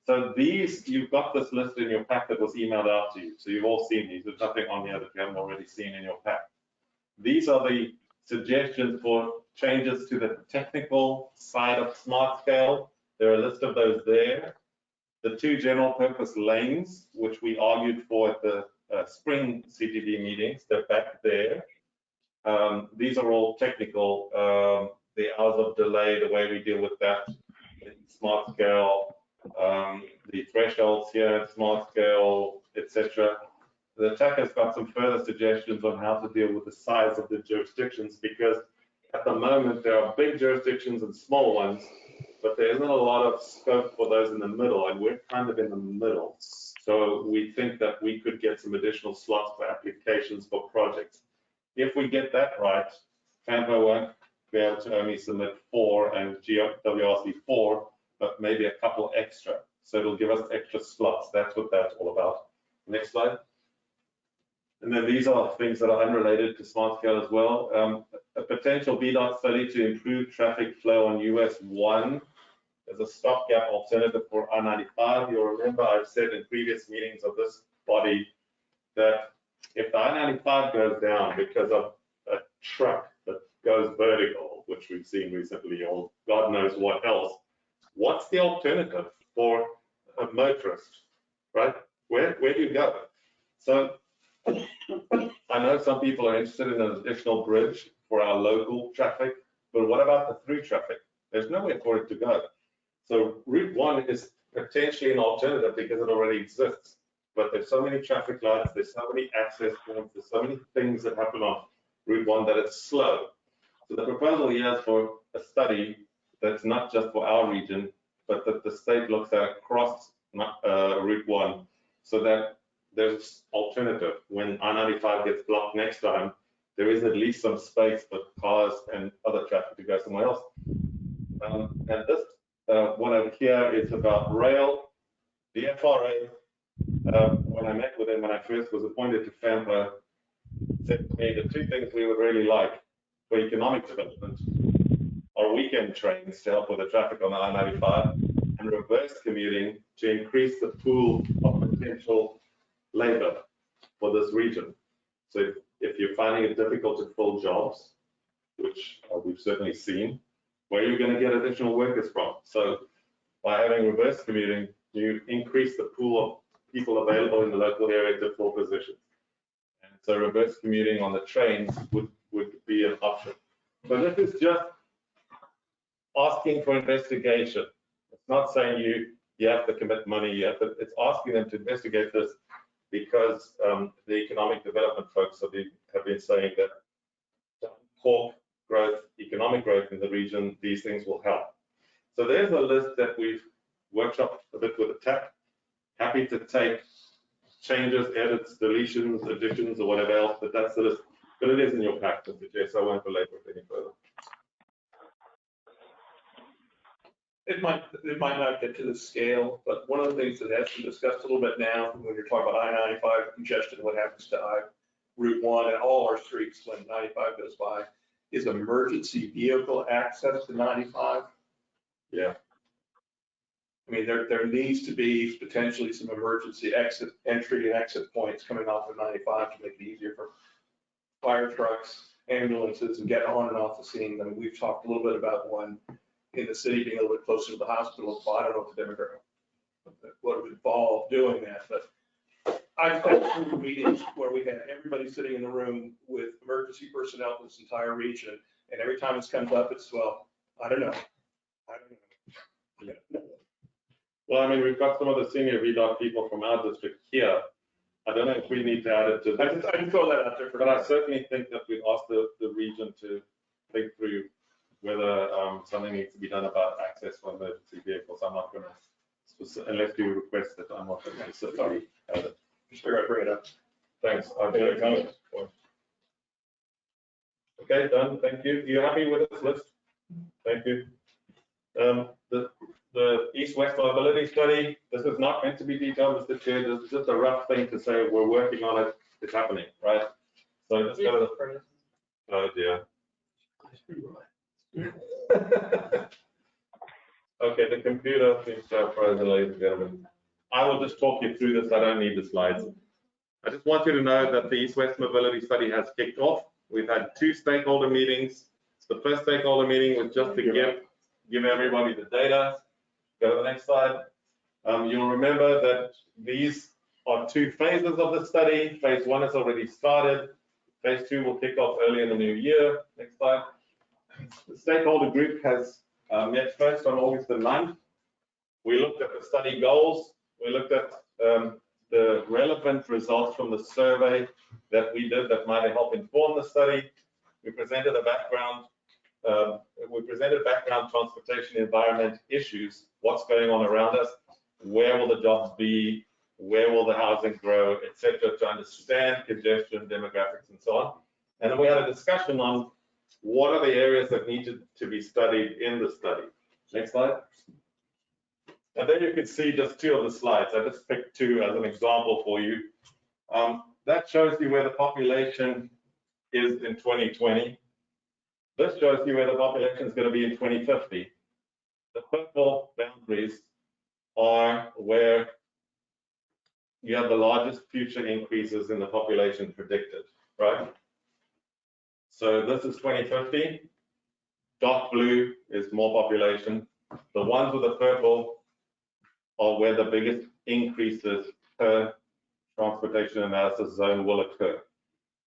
So these, you've got this list in your pack that was emailed out to you. So you've all seen these. There's nothing on here that you haven't already seen in your pack. These are the suggestions for changes to the technical side of Smart Scale. There are a list of those there. The two general purpose lanes, which we argued for at the spring CGD meetings, they're back there. These are all technical. The hours of delay, the way we deal with that in Smart Scale, the thresholds here at Smart Scale, etc. The TAC has got some further suggestions on how to deal with the size of the jurisdictions, because at the moment there are big jurisdictions and small ones, but there isn't a lot of scope for those in the middle, and we're kind of in the middle. So we think that we could get some additional slots for applications for projects. If we get that right, FAMPO won't be able to only submit 4 and WRC 4, but maybe a couple extra. So it'll give us extra slots. That's what that's all about. Next slide. And then these are things that are unrelated to Smart Scale as well. A potential VDOT study to improve traffic flow on US 1 as a stopgap alternative for I-95. You'll remember I've said in previous meetings of this body that if the I-95 goes down because of a truck that goes vertical, which we've seen recently, or God knows what else, what's the alternative for a motorist, right? Where do you go? So I know some people are interested in an additional bridge for our local traffic, but what about the through traffic? There's nowhere for it to go. So Route 1 is potentially an alternative because it already exists, but there's so many traffic lights, there's so many access points, there's so many things that happen on Route 1 that it's slow. So the proposal here is for a study that's not just for our region, but that the state looks at across Route 1, so that there's alternative. When I-95 gets blocked next time, there is at least some space for cars and other traffic to go somewhere else. And this one over here is about rail. The FRA, when I met with them when I first was appointed to FAMPO, said to me the two things we would really like for economic development are weekend trains to help with the traffic on the I-95 and reverse commuting to increase the pool of potential labor for this region. So if you're finding it difficult to fill jobs, which we've certainly seen, where you're going to get additional workers from. So by having reverse commuting, you increase the pool of people available in the local area to fill positions. And so reverse commuting on the trains would be an option. So this is just asking for investigation. It's not saying you have to commit money, it's asking them to investigate this, because the economic development folks have been saying that core growth, economic growth in the region, these things will help. So there's a list that we've workshopped a bit with the TAC. Happy to take changes, edits, deletions, additions, or whatever else, but that's the list. But it is in your pack, Mr. Chair, so I won't belabor it any further. It might not get to the scale, but one of the things that has been discussed a little bit now, when you're talking about I-95 congestion, what happens to Route 1 and all our streets when 95 goes by, is emergency vehicle access to 95. Yeah. I mean, there needs to be potentially some emergency entry and exit points coming off of 95 to make it easier for fire trucks, ambulances, and get on and off the scene. I mean, we've talked a little bit about one in the city being a little bit closer to the hospital, so I don't know what the demographic, what it would involve doing that, but I've had 2 meetings where we had everybody sitting in the room with emergency personnel for this entire region, and every time this comes up, it's, well, I don't know. Well, I mean, we've got some of the senior VDOT people from our district here. I don't know if we need to add it to I this, can throw that out there for. but I certainly think that we've asked the region to think through whether something needs to be done about access for emergency vehicles. I'm not going to, unless you request it, I'm not going to specifically add it. Just figure I'd bring it up. Thanks. I've got a comment. Okay, done. Thank you. You happy with this list? Thank you. The east-west mobility study, this is not meant to be detailed, Mr. Chair. This is just a rough thing to say we're working on it. It's happening, right? So just go to the. Oh dear. Okay, the computer seems to have frozen, ladies and gentlemen. I will just talk you through this. I don't need the slides. I just want you to know that the east-west mobility study has kicked off. We've had 2 stakeholder meetings. The first stakeholder meeting was just to give everybody the data. Go to the next slide. You'll remember that these are 2 phases of the study. Phase 1 has already started. Phase 2 will kick off early in the new year. Next slide. The stakeholder group has met first on August the 9th. We looked at the study goals. We looked at the relevant results from the survey that we did that might help inform the study. We presented a background. Background transportation environment issues, what's going on around us, where will the jobs be, where will the housing grow, etc., to understand congestion, demographics, and so on. And then we had a discussion on what are the areas that needed to be studied in the study. Next slide. And then you can see just 2 of the slides. I just picked 2 as an example for you. That shows you where the population is in 2020. This shows you where the population is going to be in 2050. The purple boundaries are where you have the largest future increases in the population predicted, right? So this is 2050. Dark blue is more population. The ones with the purple are where the biggest increases per transportation analysis zone will occur.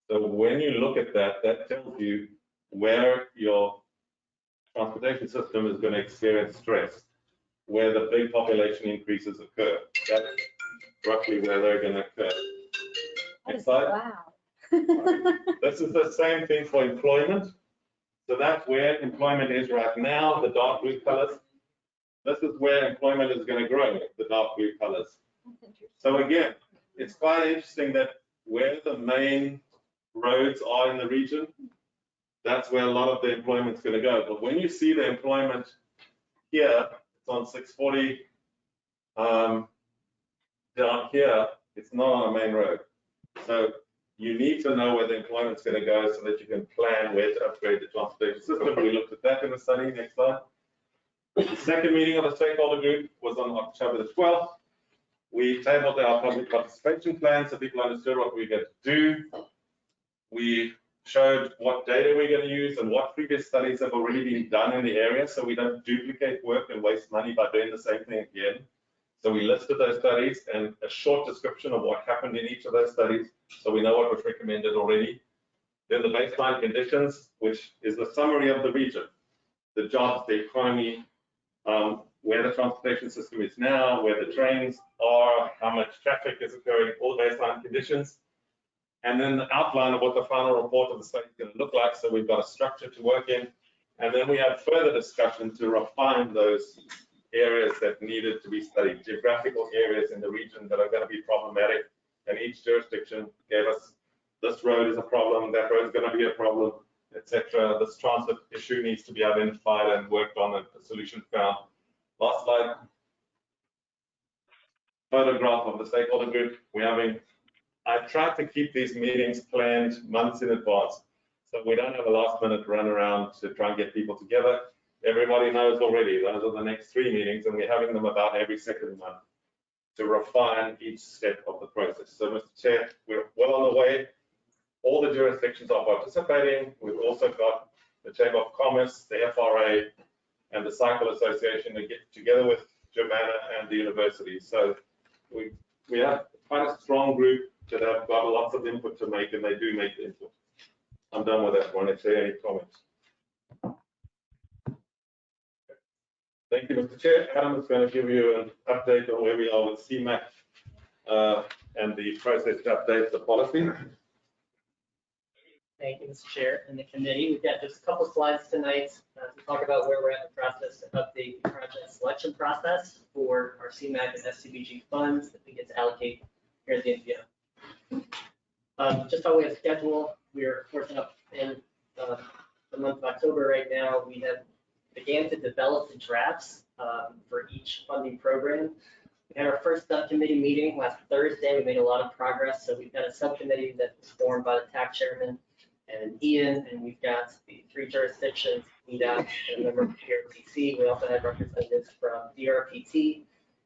So when you look at that, that tells you where your transportation system is going to experience stress, where the big population increases occur. That's roughly where they're going to occur. Next slide. Wow. This is the same thing for employment. So that's where employment is right now, the dark blue colors. This is where employment is going to grow, the dark blue colors. So again, it's quite interesting that where the main roads are in the region, that's where a lot of the employment is going to go. But when you see the employment here, it's on 640. Down here, it's not on a main road. So you need to know where the employment is going to go so that you can plan where to upgrade the transportation system. We looked at that in the study. Next slide. The second meeting of the stakeholder group was on October the 12th. We tabled our public participation plan so people understood what we're going to do. We showed what data we're going to use and what previous studies have already been done in the area so we don't duplicate work and waste money by doing the same thing again. So we listed those studies and a short description of what happened in each of those studies so we know what was recommended already. Then the baseline conditions, which is the summary of the region, the jobs, the economy, where the transportation system is now, where the trains are, how much traffic is occurring, all the baseline conditions. And then the outline of what the final report of the study is going to look like. So we've got a structure to work in. And then we had further discussion to refine those areas that needed to be studied, geographical areas in the region that are going to be problematic. And each jurisdiction gave us, this road is a problem, that road is going to be a problem, etc. This transit issue needs to be identified and worked on and a solution found. Last slide. Photograph of the stakeholder group we're having. I tried to keep these meetings planned months in advance, so we don't have a last minute run around to try and get people together. Everybody knows already, those are the next 3 meetings, and we're having them about every second month to refine each step of the process. So, Mr. Chair, we're well on the way. All the jurisdictions are participating. We've also got the Chamber of Commerce, the FRA, and the Cycle Association to get together with Germana and the university. So we have quite a strong group that have got lots of input to make, and they do make the input. I'm done with that one. If there are any comments. Thank you, Mr. Chair. Adam is going to give you an update on where we are with CMAC and the process to update the policy. Thank you, Mr. Chair, and the committee. We've got just a couple slides tonight to talk about where we're at in the process to update the project selection process for our CMAC and SCBG funds that we get to allocate here at the NPO. Just by way of schedule, we're working up in the month of October right now. We have began to develop the drafts for each funding program. We had our first subcommittee meeting last Thursday. We made a lot of progress. So we've got a subcommittee that was formed by the TAC chairman and Ian, and we've got the 3 jurisdictions, EDOT, and a member of PRTC. We also had representatives from DRPT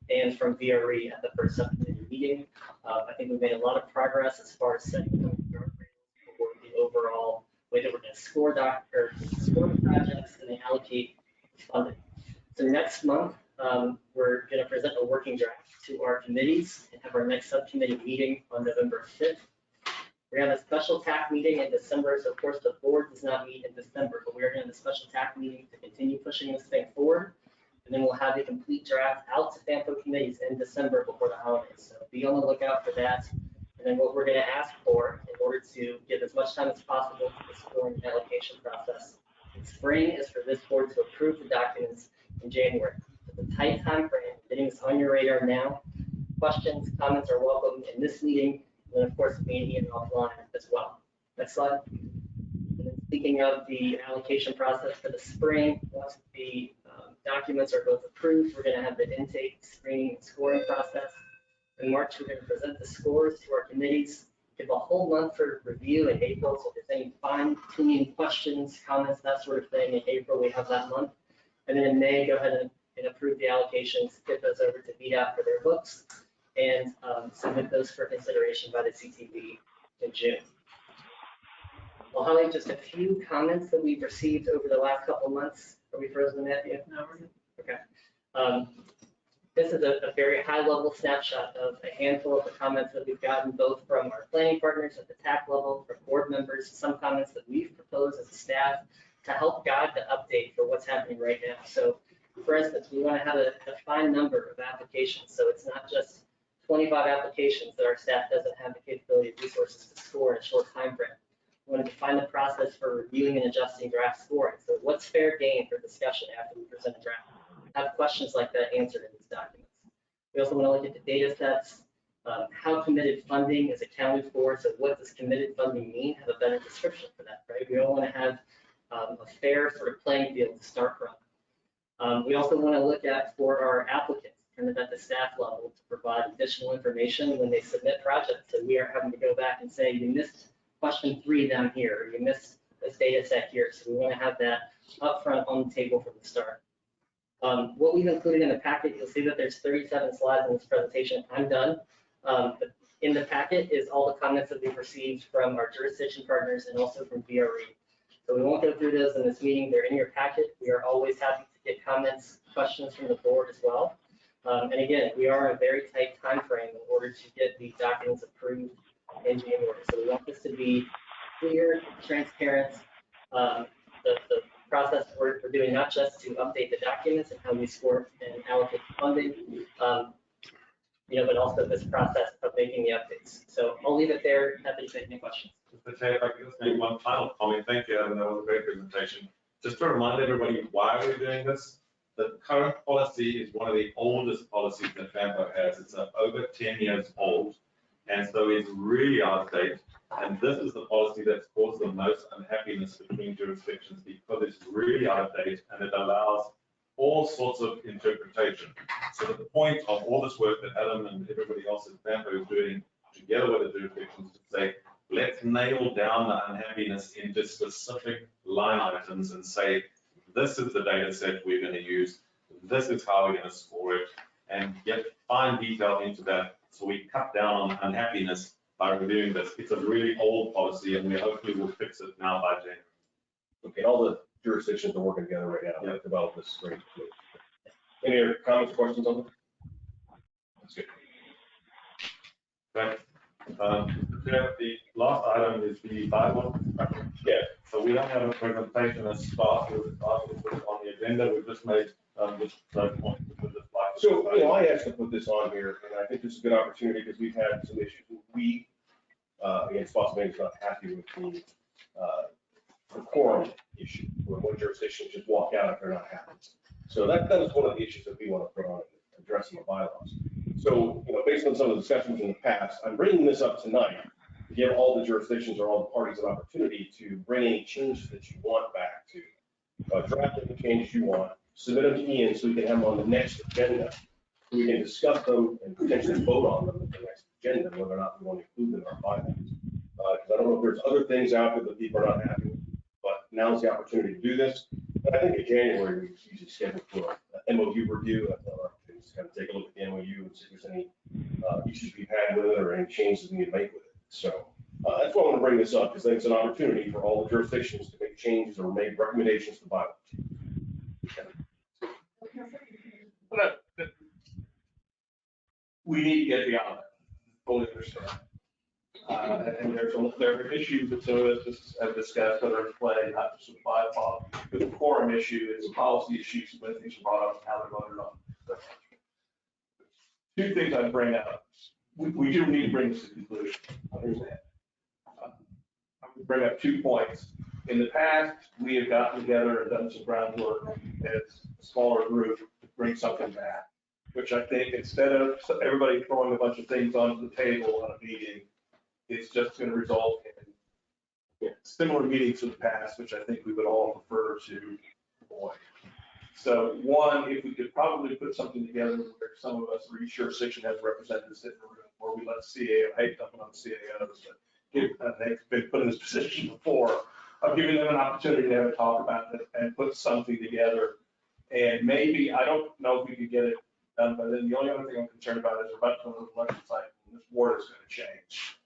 and from VRE at the first subcommittee meeting. I think we've made a lot of progress as far as setting the guardrails for the overall way that we're going to score the projects and then allocate funding. So next month, we're going to present a working draft to our committees and have our next subcommittee meeting on November 5th. We have a special TAC meeting in December, so of course the board does not meet in December, but we are going to have a special TAC meeting to continue pushing this thing forward. And then we'll have a complete draft out to FAMPO committees in December before the holidays. So be on the lookout for that. And then what we're going to ask for in order to give as much time as possible to the scoring and allocation process in spring is for this board to approve the documents in January. It's a tight time frame, getting this on your radar now. Questions, comments are welcome in this meeting. And then of course, me and Ian offline as well. Next slide. And then speaking of the allocation process for the spring, once the documents are both approved, we're going to have the intake, screening, and scoring process. In March, we're going to present the scores to our committees, give a whole month for review in April. So if there's any fine-tuning questions, comments, that sort of thing, in April, we have that month. And then in May, go ahead and approve the allocations, get those over to VDOT for their books, and submit those for consideration by the CTV in June. I'll highlight just a few comments that we've received over the last couple of months. Are we frozen, Matthew? No, we're good. Okay. This is a very high-level snapshot of a handful of the comments that we've gotten both from our planning partners at the TAC level, from board members, some comments that we've proposed as a staff to help guide the update for what's happening right now. So, for instance, we want to have a defined number of applications. So it's not just 25 applications that our staff doesn't have the capability of resources to score in a short time frame. We want to define the process for reviewing and adjusting draft scoring. So what's fair game for discussion after we present a draft? Have questions like that answered in these documents. We also want to look at the data sets, how committed funding is accounted for. So what does committed funding mean? Have a better description for that, right? We all want to have a fair sort of playing field to start from. We also want to look at for our applicants, kind of at the staff level, to provide additional information when they submit projects. So we are having to go back and say, you missed question 3 down here, or you missed this data set here. So we want to have that upfront on the table from the start. What we've included in the packet, you'll see that there's 37 slides in this presentation. I'm done. But in the packet is all the comments that we've received from our jurisdiction partners and also from VRE. So we won't go through those in this meeting. They're in your packet. We are always happy to get comments, questions from the board as well. And again, we are in a very tight time frame in order to get these documents approved in January. So we want this to be clear, transparent. The process we're doing not just to update the documents and how we score and allocate funding, but also this process of making the updates. So I'll leave it there. Happy to take any questions. Mr. Chair, if I could just make one final comment. Thank you, Adam. That was a great presentation. Just to remind everybody why we're doing this, the current policy is one of the oldest policies that FAMPO has. It's over 10 years old, and so it's really out of date. And this is the policy that's caused the most unhappiness between jurisdictions because it's really out of date and it allows all sorts of interpretation. So the point of all this work that Adam and everybody else at FAMPO is doing together with the jurisdictions is to say, let's nail down the unhappiness into specific line items and say, this is the data set we're going to use, this is how we're going to score it, and get fine detail into that so we cut down on unhappiness by reviewing this. It's a really old policy and we hopefully will fix it now by January. Okay, all the jurisdictions are working together right now to develop this great. Any other comments, questions on this? That's good. Okay. The last item is the bylaw. Yeah. So we don't have a presentation as staff, we would ask to put it on the agenda, we've just made this point. So, I asked to put this on here, and I think this is a good opportunity because we've had some issues. We, again, Spotsylvania is not happy with the quorum issue, where one jurisdiction just walk out if they're not happy. So that is one of the issues that we want to put on and address in the bylaws. So, based on some of the discussions in the past, I'm bringing this up tonight to give all the jurisdictions or all the parties an opportunity to bring any changes that you want back to, draft any changes you want, submit them to Ian so we can have them on the next agenda. So we can discuss them and potentially vote on them at the next agenda, whether or not we want to include them in our bylaws. Because I don't know if there's other things out there that people are not happy with, but now's the opportunity to do this. And I think in January, we usually schedule for an MOU review. That's our opportunity to kind of take a look at the MOU and see if there's any issues we've had with it or any changes we need to make with it. So that's why I want to bring this up, because I think it's an opportunity for all the jurisdictions to make changes or make recommendations to bylaws. We need to get beyond that, fully understand. And there are issues that some of us have discussed that are in play, not just with bylaw, but the quorum issue is policy issues when things are brought up and how they're voted on. Two things I'd bring up. We do need to bring this to conclusion. I understand. I would bring up 2 points. In the past, we have gotten together and done some groundwork as a smaller group to bring something back, which I think instead of everybody throwing a bunch of things onto the table on a meeting, it's just going to result in similar meetings in the past, which I think we would all prefer to avoid. So one, if we could probably put something together where some of us, or each jurisdiction has representatives in the room, where we let CAO, I hate dumping on CAOs, but they've been put in this position before, of giving them an opportunity to have a talk about it and put something together. And maybe, I don't know if we could get it done, but then the only other thing I'm concerned about is we're about to go to the election cycle, and this board is going to change.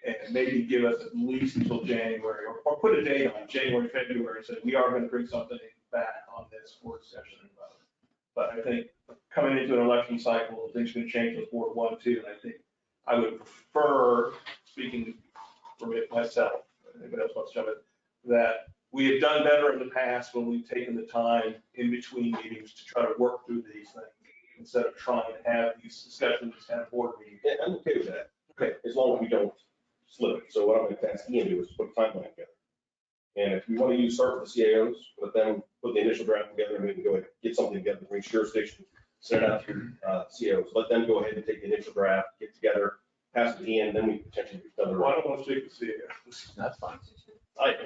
And maybe give us at least until January, or put a date on January, February, and say, we are going to bring something back on this for discussion. But I think coming into an election cycle, things can change with Board 1, 2, and I think I would prefer, speaking for myself, anybody else wants to jump in, that we have done better in the past when we've taken the time in between meetings to try to work through these things, instead of trying to have these discussions at a board meeting. Yeah, I'm okay with that. Okay, as long as we don't slip it. So what I'm going to ask Ian to do is put a timeline together. And if we want to start with the CAOs, let them put the initial draft together, and we can go ahead and get something together between jurisdictions, send it out through CAOs. Let them go ahead and take the initial draft, get together, pass it to Ian, then we potentially do another. Well, I don't want to speak with CAOs. That's fine. I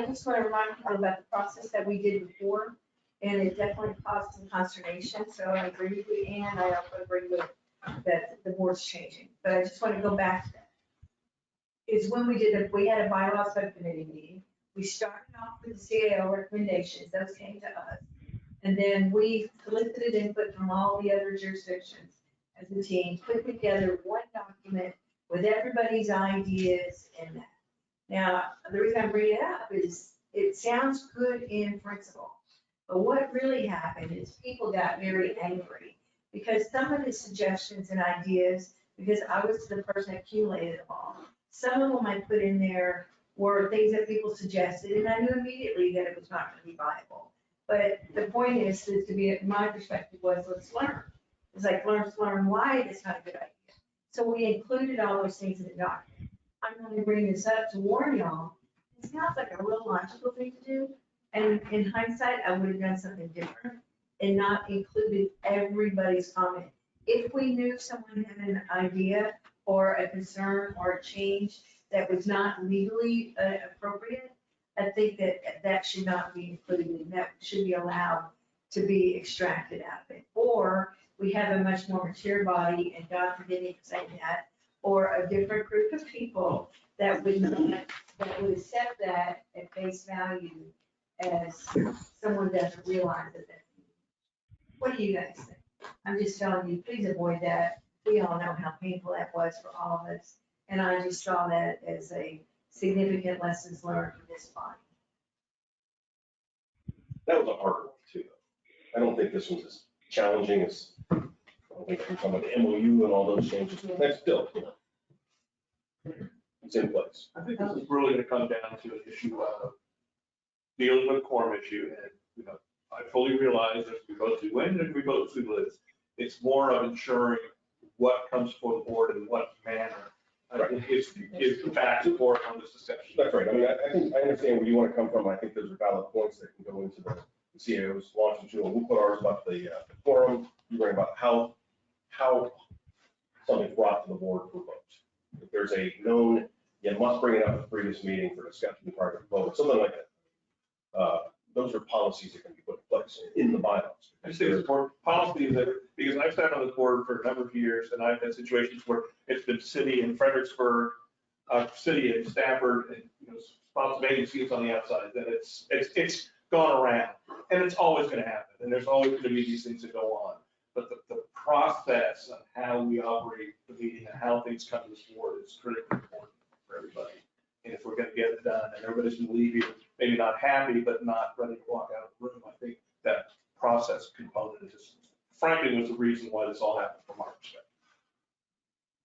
just want to remind people about the process that we did before, and it definitely caused some consternation, so I agree with you, and I also agree with that the board's changing, but I just want to go back to that. Is when we had a bylaw subcommittee meeting, we started off with the CAO recommendations, those came to us, and then we solicited input from all the other jurisdictions as a team, put together one document with everybody's ideas in that. Now, the reason I bring it up is it sounds good in principle, but what really happened is people got very angry because some of the suggestions and ideas, because I was the person that accumulated them all, some of them I put in there were things that people suggested, and I knew immediately that it was not going to be viable. But the point is, to be, my perspective was, let's learn. It's like, learn why it's not a good idea. So we included all those things in the document. I'm going to bring this up to warn y'all. It sounds like a real logical thing to do. And in hindsight, I would have done something different and not included everybody's comment. If we knew someone had an idea or a concern or a change that was not legally appropriate, I think that that should not be included, and that should be allowed to be extracted out of it. Or we have a much more mature body, and God forbid me saying that, or a different group of people that would not, that would accept that at face value as someone doesn't realize it. What do you guys think? I'm just telling you, please avoid that. We all know how painful that was for all of us. And I just saw that as a significant lessons learned from this body. That was a hard one too. I don't think this one's as challenging as, I don't think we're talking about the MOU and all those changes. That's still, you know, it's in place. I think this is really gonna come down to an issue of dealing with a quorum issue, and, you know, I fully realize that we vote to win and we vote to lose. It's more of ensuring what comes before the board and what manner. I think it's back and forth on this discussion. That's right. I mean, I think, I understand where you want to come from. I think those are valid points that can go into the CAO's launching tool. We'll put ours about the forum. You bring about how something's brought to the board for vote. If there's a known, you must bring it up at the previous meeting for discussion prior to vote, something like that. Those are policies that can be put in place in the bylaws. I just think it's more policy that, because I've sat on the board for a number of years, and I've had situations where it's been city in Fredericksburg, city in Stafford, and, you know, sponsored agencies on the outside, that it's gone around, and it's always gonna happen, and there's always gonna be these things that go on. But the process of how we operate the meeting and how things come to this board is critically important for everybody. And if we're gonna get it done, and everybody's gonna leave here, maybe not happy, but not ready to walk out of the room, I think that process component is, frankly, was the reason why this all happened from our perspective.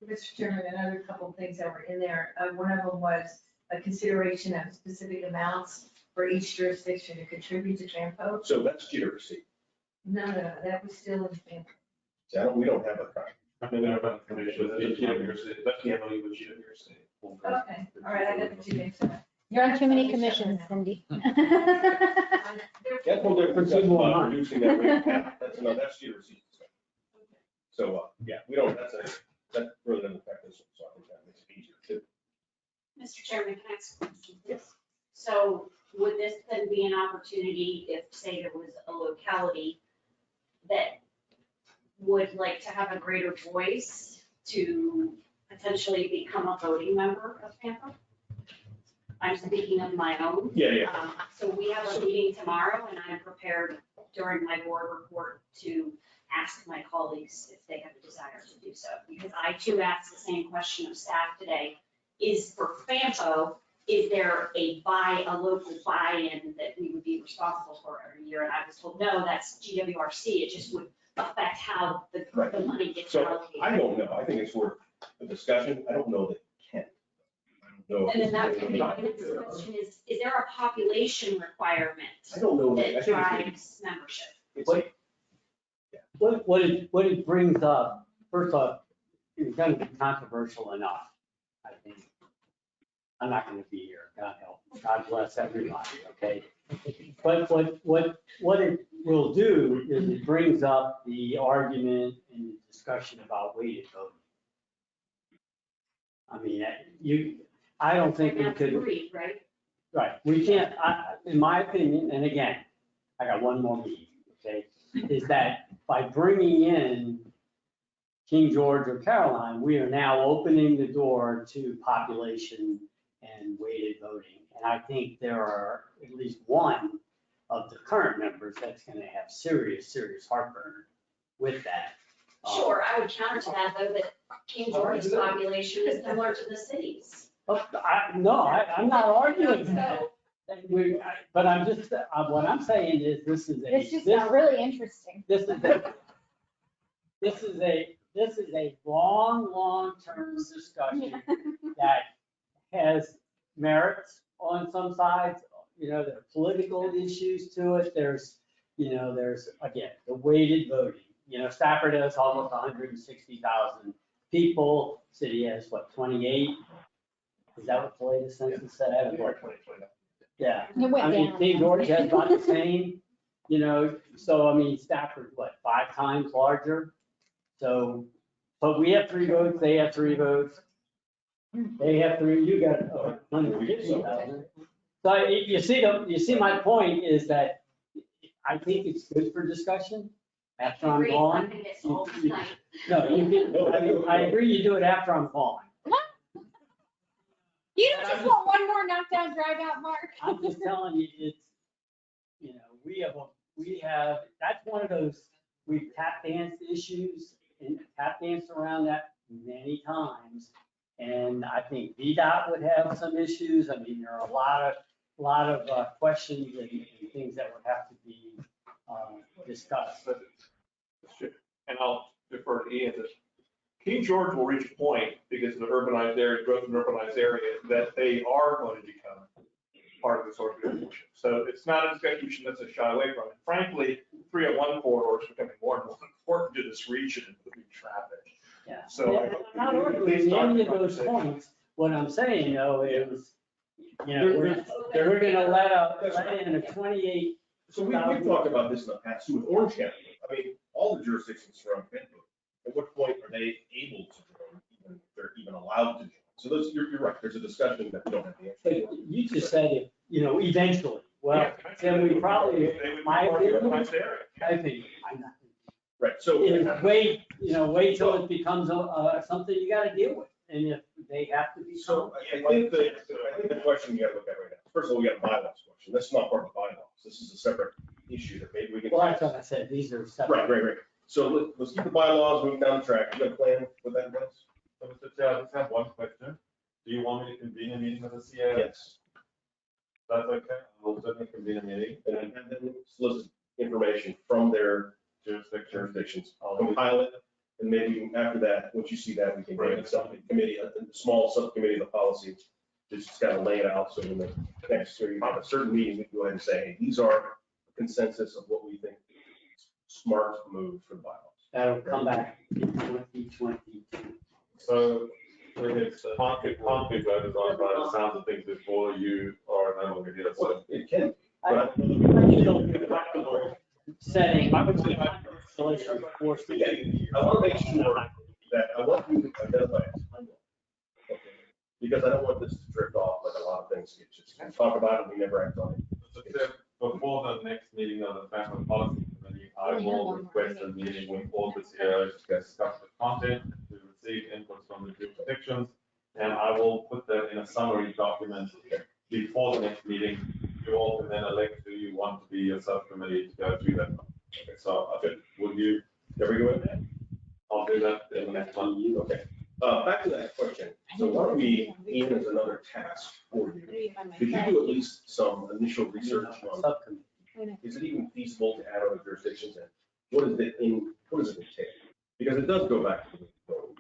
Mr. Chairman, another couple of things that were in there. One of them was a consideration of specific amounts for each jurisdiction to contribute to FAMPO. So that's GWC. No, that was still in FAMPO. So we don't have a kind. I mean, they're about to finish with it, that's the MOU with GWC. Okay, all right, I got the two mixed up. You're on too many commissions, Cindy. That's no different than reducing that rate cap. That's GWC. So, yeah, we don't, that really doesn't affect this one, so I think that makes it easier too. Mr. Chairman, can I ask a question? Yes. So would this then be an opportunity if, say, there was a locality that would like to have a greater voice to potentially become a voting member of FAMPO? I'm speaking of my own. Yeah. So we have a meeting tomorrow, and I'm prepared during my board report to ask my colleagues if they have a desire to do so. Because I too asked the same question of staff today. Is for FAMPO, is there a local buy-in that we would be responsible for every year? And I was told, no, that's GWRC. It just would affect how the money gets So allocated. I don't know. I think it's worth a discussion. I don't know that it can. I don't know. And then that would be my next question is there a population requirement I don't know. I that think drives membership? it's like, What it brings up, first off, it's going to be controversial enough, I think. I'm not going to be here, God help, God bless everybody, okay? But what it will do is it brings up the argument and the discussion about weighted voting. I mean, I don't think we That's could. agreed, right? Right, we can't, in my opinion, and again, I got one more meeting, okay, is that by bringing in King George or Caroline, we are now opening the door to population and weighted voting. And I think there are at least one of the current members that's gonna have serious heartburn with that. Sure, I would counter to that though, that King George's population is similar to the city's. I'm not arguing that. But I'm just, what I'm saying is this is This just got really interesting. This is a long-term discussion that has merits on some sides. You know, there are political issues to it. There's, again, the weighted voting. You know, Stafford has almost 160,000 people. City has what, 28? Is that what the latest census said? Yeah. It went I mean, down. King George has about the same, so I mean, Stafford, what, 5 times larger? So, but we have 3 votes, they have 3 votes. They have 3, you got 150,000. So you see my point is that I think it's good for discussion after I'm Agreed, gone. I'm gonna miss all tonight. No, I agree you do it after I'm gone. You don't just want one more knockdown, drag out, Mark. I'm just telling you, it's, we have, that's one of those, we've tap danced issues and tap danced around that many times. And I think VDOT would have some issues. I mean, there are a lot of questions and things that would have to be discussed. And I'll defer to Ian, that King George will reach a point because of the urbanized area, growth in urbanized areas, that they are going to become part of this organization. So it's not a discussion we should necessarily shy away from. Frankly, 301 corridor is becoming more and more important to this region, including traffic. Yeah. So I And hope I'm not we can at least arguing start any the of those conversation. points. What I'm saying though is, we're gonna let in a 28. So we've talked about this in the past too with Orange County. I mean, all the jurisdictions surround FAMPO. At what point are they able to join, even if they're even allowed to join? So those, you're right, there's a discussion that we don't have the answer But to. you just said it, eventually. Well, Yeah, then we probably, They would be my part of the opinion, urbanized area. I think, I'm not. Right, so. Wait till it becomes something you gotta deal with. And if they have to be. So I think the question you gotta look at right now, first of all, we got a bylaws question. That's not part of the bylaws. This is a separate issue that maybe we can. Well, that's what I said, these are separate. Right. So let's keep the bylaws, moving down the track. You got a plan with that in place? So, Mr. Chair, I just have one question. Do you want me to convene a meeting with the CAO? Yes. That's okay. I'll certainly convene a meeting. And then have them solicit information from their jurisdictions. I'll compile it, and maybe after that, once you see that, we can bring a subcommittee, a small subcommittee of the policy, just kind of lay it out, so when the next, or you have a certain meeting, we can go ahead and say, hey, these are consensus of what we think is smart move for the bylaws. That'll come back in 2022. So it can't be voted on by the sounds of things before you are no longer here. So Well, it can, but Setting. I would say Installation for I want to make sure that, I want you to identify a timeline. Okay? Because I don't want this to drift off like a lot of things. It's just, we talk about it, we never act on it. Mr. Chair, before the next meeting of the FAMPO Policy Committee, I will request a meeting with all the CAOs to discuss the content, to receive input from the jurisdictions, and I will put that in a summary document before the next meeting. You all can then elect who you want to be your subcommittee to go through that. Okay, so would you, There we go with that. I'll do that in the next one. Okay. Back to that question. So why don't we, Ian, as another task for you, could you do at least some initial research on, Subcommittee. is it even feasible to add other jurisdictions in? What does it entail? Because it does go back to the,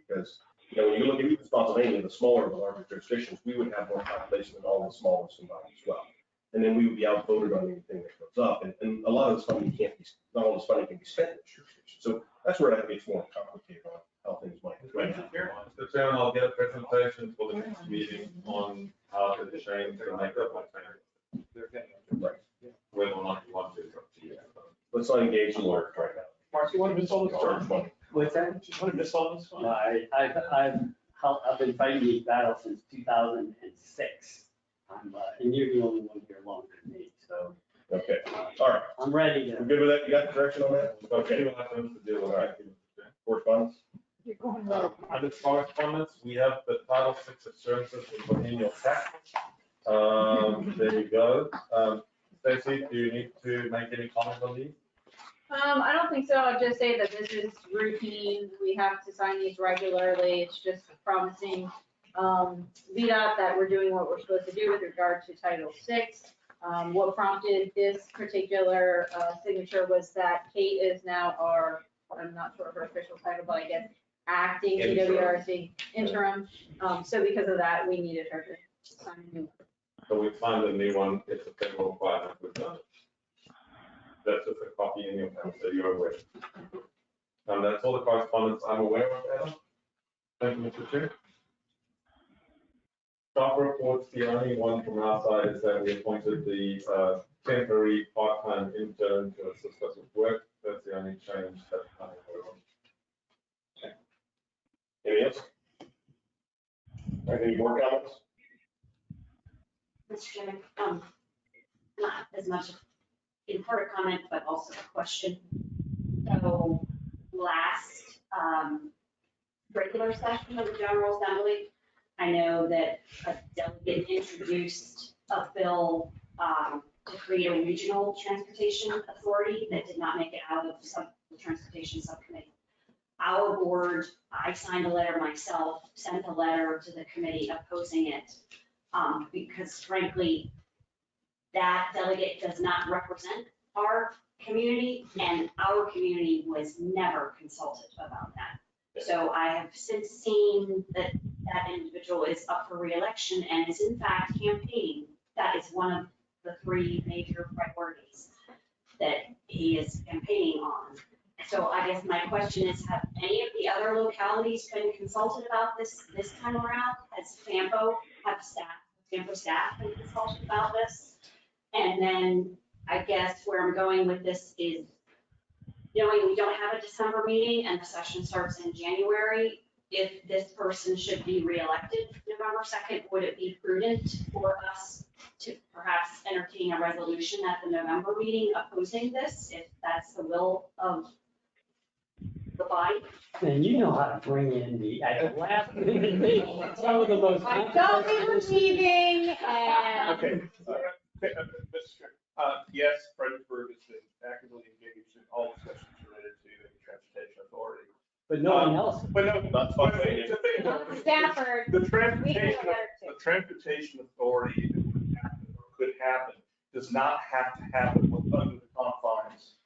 because, when you look at even Pennsylvania, the smaller of the larger jurisdictions, we would have more population than all the smallest combined as well. And then we would be outvoted on anything that comes up. And a lot of this funding can't be, not all this funding can be spent in this jurisdiction. So that's where it gets more complicated on how things might. Mr. Chairman, I'll get a presentation for the next meeting on how to change the makeup of Right. whether or not you want to. Let's not engage the lawyer right now. Mark, you want to miss all this? Charge money. What's that? You want to miss all this? No, I've been fighting these battles since 2006. And you're the only one here longer than me, so Okay, all right. I'm ready You to. good with that? You got the direction on that? Okay, Okay. what happens to deal with All right. that? Correspondence? Under correspondence, we have the Title VI assurances in Bohemian tax. There you go. Stacy, do you need to make any comment on these? I don't think so. I'll just say that this is routine. We have to sign these regularly. It's just promising VDOT that we're doing what we're supposed to do with regard to Title VI. What prompted this particular signature was that Kate is now our, I'm not sure of her official title, but I guess acting TWRC interim. So because of that, we needed her to sign a new one. So we find a new one, it's a federal requirement, we've done it. That's just a copy in your hand, so you're aware. And that's all the correspondence I'm aware of, Adam. Thank you, Mr. Chair. Staff reports, the only one from our side is that we appointed the temporary part-time intern to assist us with work. That's the only change that's coming forward. Anything else? Any more comments? Mr. Chairman, not as much in part a comment, but also a question. So last regular session of the General Assembly, I know that a delegate introduced a bill to create a regional transportation authority that did not make it out of the transportation subcommittee. Our board, I signed a letter myself, sent a letter to the committee opposing it, because frankly, that delegate does not represent our community, and our community was never consulted about that. So I have since seen that that individual is up for reelection and is in fact campaigning. That is one of the three major priorities that he is campaigning on. So I guess my question is, have any of the other localities been consulted about this time around? Has FAMPO, FAMPO staff been consulted about this? And then I guess where I'm going with this is, knowing we don't have a December meeting and the session starts in January, if this person should be reelected November 2nd, would it be prudent for us to perhaps entertain a resolution at the November meeting opposing this, if that's the will of the body? And you know how to bring in at the last minute, some of the most. I don't think we're leaving and. Okay. Mr. Yes, Fredericksburg has been actively engaged in all discussions related to the transportation authority. But no one else. But no, Not fun. Stafford. The We transportation, have a letter too. the transportation authority that would happen or could happen does not have to happen under the confines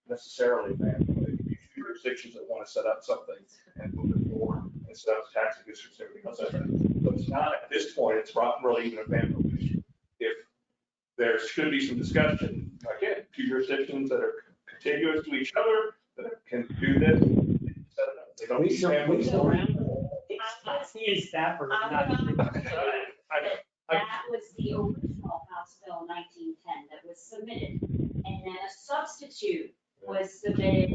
necessarily, man. There could be jurisdictions that want to set up something and move it forward and set up tax districts and everything else. So it's not, at this point, it's not really even a FAMPO issue. If there should be some discussion, again, two jurisdictions that are contiguous to each other that can do this, set it up. They don't need FAMPO. It's Stafford. I would not say I know. that was the original House Bill 1910 that was submitted. And then a substitute was submitted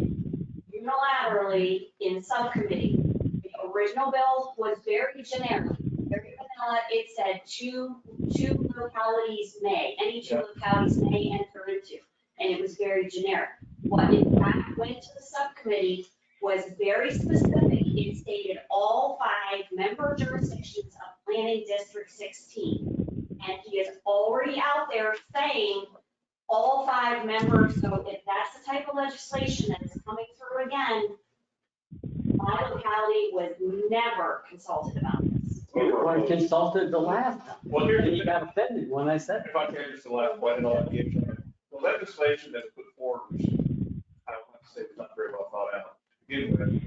unilaterally in subcommittee. The original bill was very generic, very vanilla. It said two localities may, any two localities may enter into, and it was very generic. What in fact went to the subcommittee was very specific. It stated all 5 member jurisdictions of Planning District 16. And he is already out there saying all 5 members. So if that's the type of legislation that is coming through again, my locality was never consulted about this. You were consulted the last time. Well, here's the And you got offended when I said If I can just the last point, and I'll give you the legislation that's put forward, which I don't want to say was not very well thought out to begin with,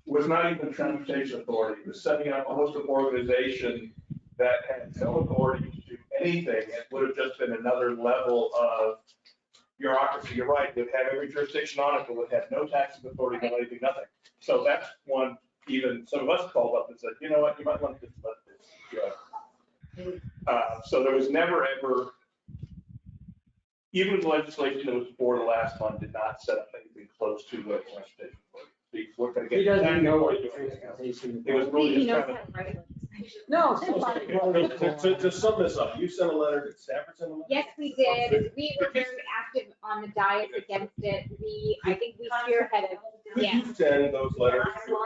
was not even transportation authority. It was setting up almost an organization that had no authority to do anything. It would have just been another level of bureaucracy. You're right, it would have every jurisdiction on it, but would have no taxing authority, no anything, nothing. So that's one, even some of us called up and said, you know what, you might want to just let this go. So there was never ever, even the legislation that was before the last one did not set up anything close to what transportation authority. We're going to get. He doesn't know what exactly transportation. It was really He just knows kind how to write No. To sum this up, you sent a letter, did Stafford send a letter? Yes, we did. We were very active on the dais against it. I think we spearheaded. Could Yeah. you send those letters to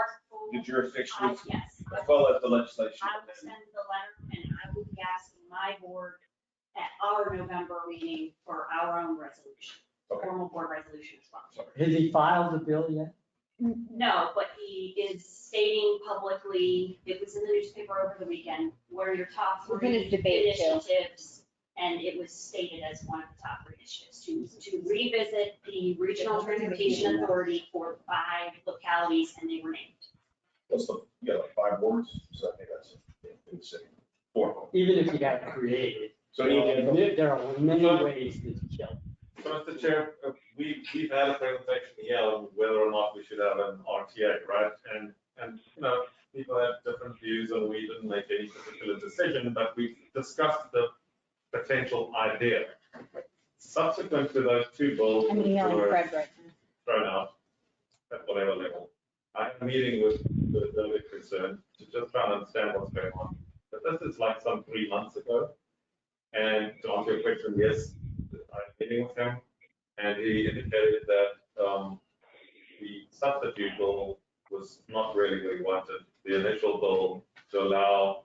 the jurisdictions Yes. as well as the legislation? I will send the letter and I will be asking my board at our November meeting for our own resolution, Okay. formal board resolution as well. Has he filed the bill yet? No, but he is stating publicly, it was in the newspaper over the weekend, where your top We're gonna 3 debate too. initiatives, and it was stated as one of the top 3 initiatives, to revisit the Regional Transportation Authority for 5 localities, and they were named. What's the, you got like 5 words, so I think that's in the city. 4. Even if you got it created. So you can. There are many ways to kill. So, Mr. Chair, we've had a presentation here on whether or not we should have an RTA, right? And, you know, people have different views and we didn't make any particular decision, but we discussed the potential idea. Subsequent to those 2 bills I'm which emailing were Fred right now. thrown out at whatever level, I had a meeting with the delegate concerned to just try and understand what's going on. But this is like some 3 months ago. And to answer your question, yes, I'm meeting with him, and he indicated that the substitute bill was not really what he wanted. The initial bill to allow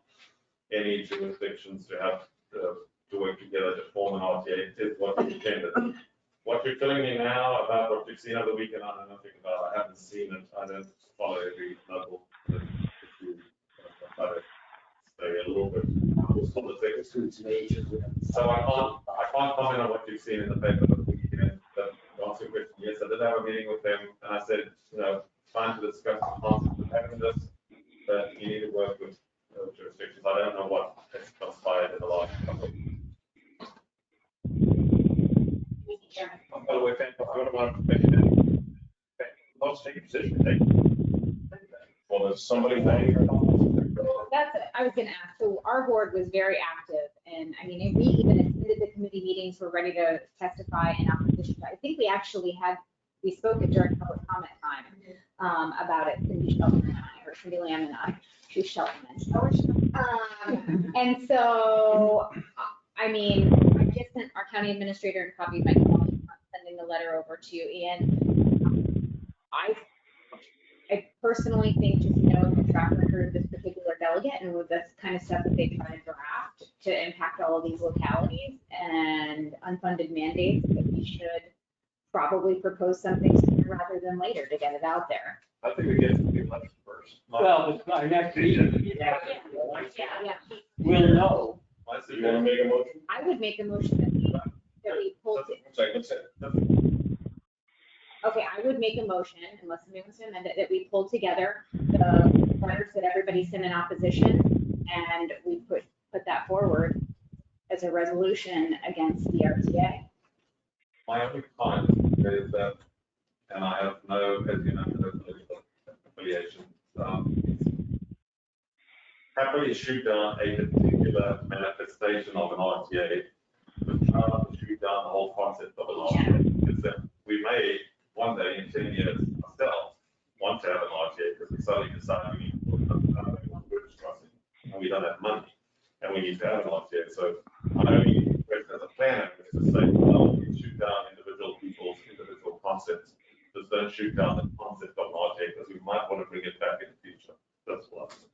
any jurisdictions to have to work together to form an RTA is what he intended. What you're telling me now about what you've seen over the weekend, I know nothing about. I haven't seen it. I don't follow every level. But stay a little bit. So I can't comment on what you've seen in the paper over the weekend. But to answer your question, yes, I did have a meeting with him, and I said, time to discuss the concept of having this, but you need to work with jurisdictions. I don't know what has transpired in the last couple of weeks. By the way, FAMPO, I don't want to make it. Let's take a position. Well, there's somebody saying. I was gonna ask, so our board was very active, and I mean, and we even attended the committee meetings, we're ready to testify in opposition. I think we actually we spoke it during public comment time, about it, Cindy Shelton and I, or Cindy Lamb and I, she's Shelton. And so, I mean, I just sent our county administrator and copied my colleague, sending the letter over to you, and I personally think just knowing the track record of this particular delegate and with this kind of stuff that they try to draft to impact all of these localities and unfunded mandates, that we should probably propose something sooner rather than later to get it out there. I think we get to the election first. Well, our next meeting, Yeah. we'll know. You want to make a motion? I would make a motion that we pull, okay, I would make a motion, unless somebody wants to amend it, that we pull together the letters that everybody sent in opposition, and we put that forward as a resolution against the RTA. My only comment is that, and I have no, as you know, no political affiliation. Happily shoot down a particular manifestation of an RTA, but try not to shoot down the whole concept of an RTA. Because then we may one day in 10 years ourselves want to have an RTA because we suddenly decide we need to put another bridge crossing and we don't have money and we need to have an RTA. So my only question as a planner is to say, well, we shoot down individual people's individual concepts. Just don't shoot down the concept of an RTA because we might want to bring it back in the future. That's what I'm saying.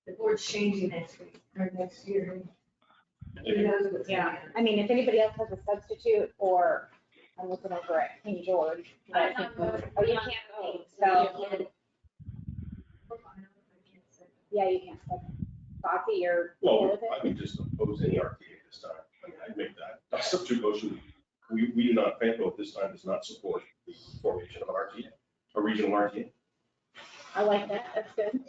The board's changing next week, or next year. Who knows what's Yeah, going on. I mean, if anybody else has a substitute, or I'm looking over at King George. I can't vote. Oh, you can't vote, so, yeah, you can't. Bobby, you're okay Well, with it? I would just oppose any RTA this time. I mean, I'd make that substitute motion. We do not, FAMPO at this time does not support the formation of an RTA, a regional RTA. I like that, that's good.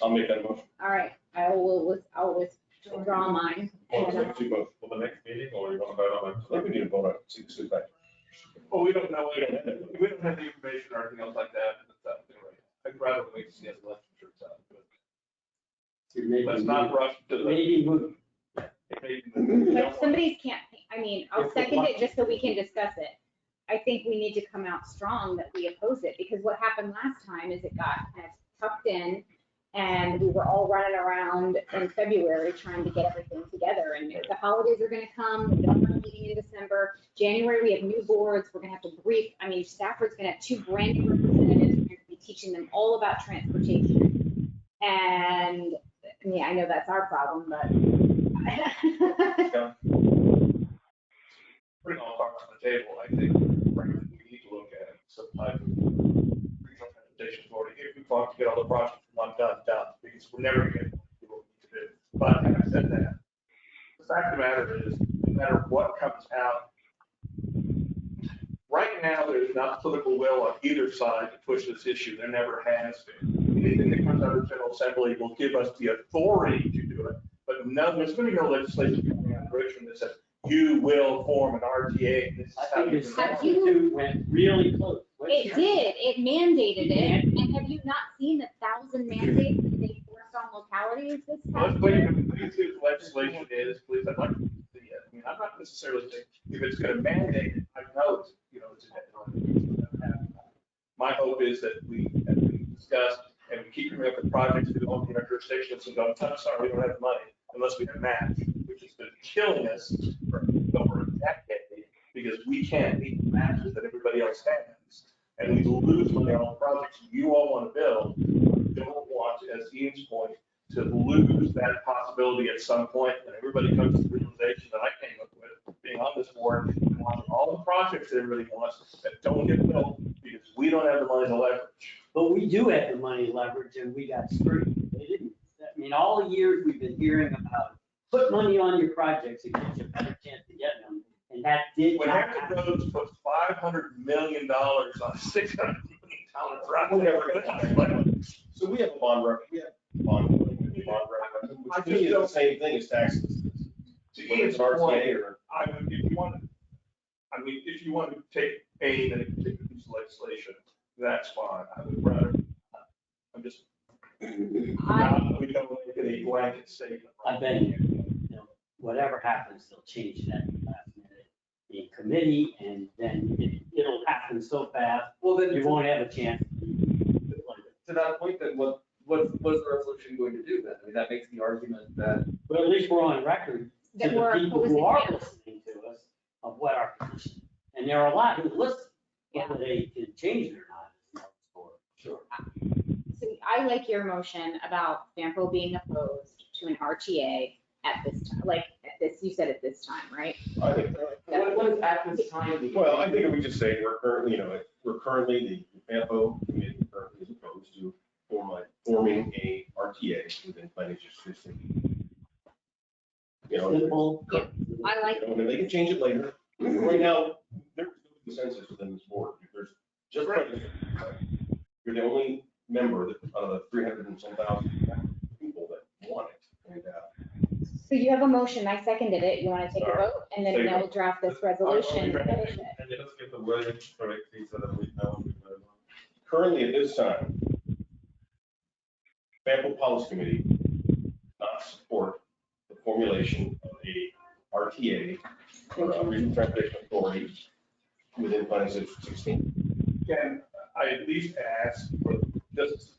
I'll make that motion. All right, I'll withdraw mine. Well, And, substitute motion. For the next meeting, or you want to vote on it? I think we need to vote on it, see this goes back. Well, we don't know, we don't have the information or anything else like that. I'd rather wait to see as election turns out. Let's not rush to the. Maybe move. But if somebody's can't, I mean, I'll second it just so we can discuss it. I think we need to come out strong that we oppose it, because what happened last time is it got kind of tucked in, and we were all running around in February trying to get everything together, and the holidays are gonna come, we don't have a meeting in December. January, we have new boards, we're gonna have to brief, I mean, Stafford's gonna have 2 brand new representatives, we're gonna be teaching them all about transportation. And, I mean, I know that's our problem, but. Bring all cards on the table, I think, frankly, we need to look at some type of regional transportation authority, if we want to get all the projects from one done, because we're never going to do what we need to do. But having said that, the fact of the matter is, no matter what comes out, right now, there's not political will on either side to push this issue. There never has been. Anything that comes out of the General Assembly will give us the authority to do it, but no, there's going to be no legislation coming out of Richmond that says, you will form an RTA. This is I how think you the can- substitute went really close. It did, it mandated it, and have you not seen the 1,000 mandates that they forced on localities this Let's past wait, year? let's see what the legislation is, please, I'd like to see it. I mean, I'm not necessarily saying, if it's gonna mandate it, I know it's, it's a deadline. My hope is that we, as we discussed, and we keep coming up with projects that don't meet our jurisdiction, so go, I'm sorry, we don't have the money unless we have match, which has been killing us for over a decade because we can't meet the matches that everybody else has. And we lose money on all the projects you all want to build. We don't want, as Ian's point, to lose that possibility at some point when everybody comes to the realization that I came up with, being on this board, and watching all the projects that everybody wants that don't get built because we don't have the money to leverage. But we do have the money leverage and we got screwed. They didn't, I mean, all the years we've been hearing about, put money on your projects, it gives you a better chance of getting them. And that did When not Hampton happen. Roads put $500 million on a $600 million project. We're never gonna happen. So we have a bond rep, we have bond referendum, which to me is the same thing as taxes. To Whether Ian's it's RTA point, or. I would, if you want to take aim at a particular piece of legislation, that's fine. I would rather, I'm just, we don't make it a blanket statement. I bet you know, whatever happens, they'll change that last minute in committee and then it'll happen so fast, Well, then, you won't have a chance. to that point, then what's the resolution going to do then? I mean, that makes the argument that, But at least we're on record to That the we're people who opposing are it. listening to us of what our position is. And there are a lot who listen, whether they can change it or not. is another story. Sure. So I like your motion about FAMPO being opposed to an RTA at this time, like at this, you said at this time, right? I think, what is at this time? well, I think if we just say we're currently, the FAMPO committee currently is opposed to forming a RTA within planning system. Simple. Yeah, I like You know, and they can change it later. Right now, there's no consensus within this board. There's just, you're the only member that, out of the 300 and some thousand people that want it. And, So you have a motion, I seconded it, you want to take a vote, and then they'll draft this resolution. and finish it. And you just get the wording correctly so that we know. currently, at this time, FAMPO Policy Committee does not support the formulation of a RTA, or a Regional Transportation Authority, within planning system 16. Can I at least ask for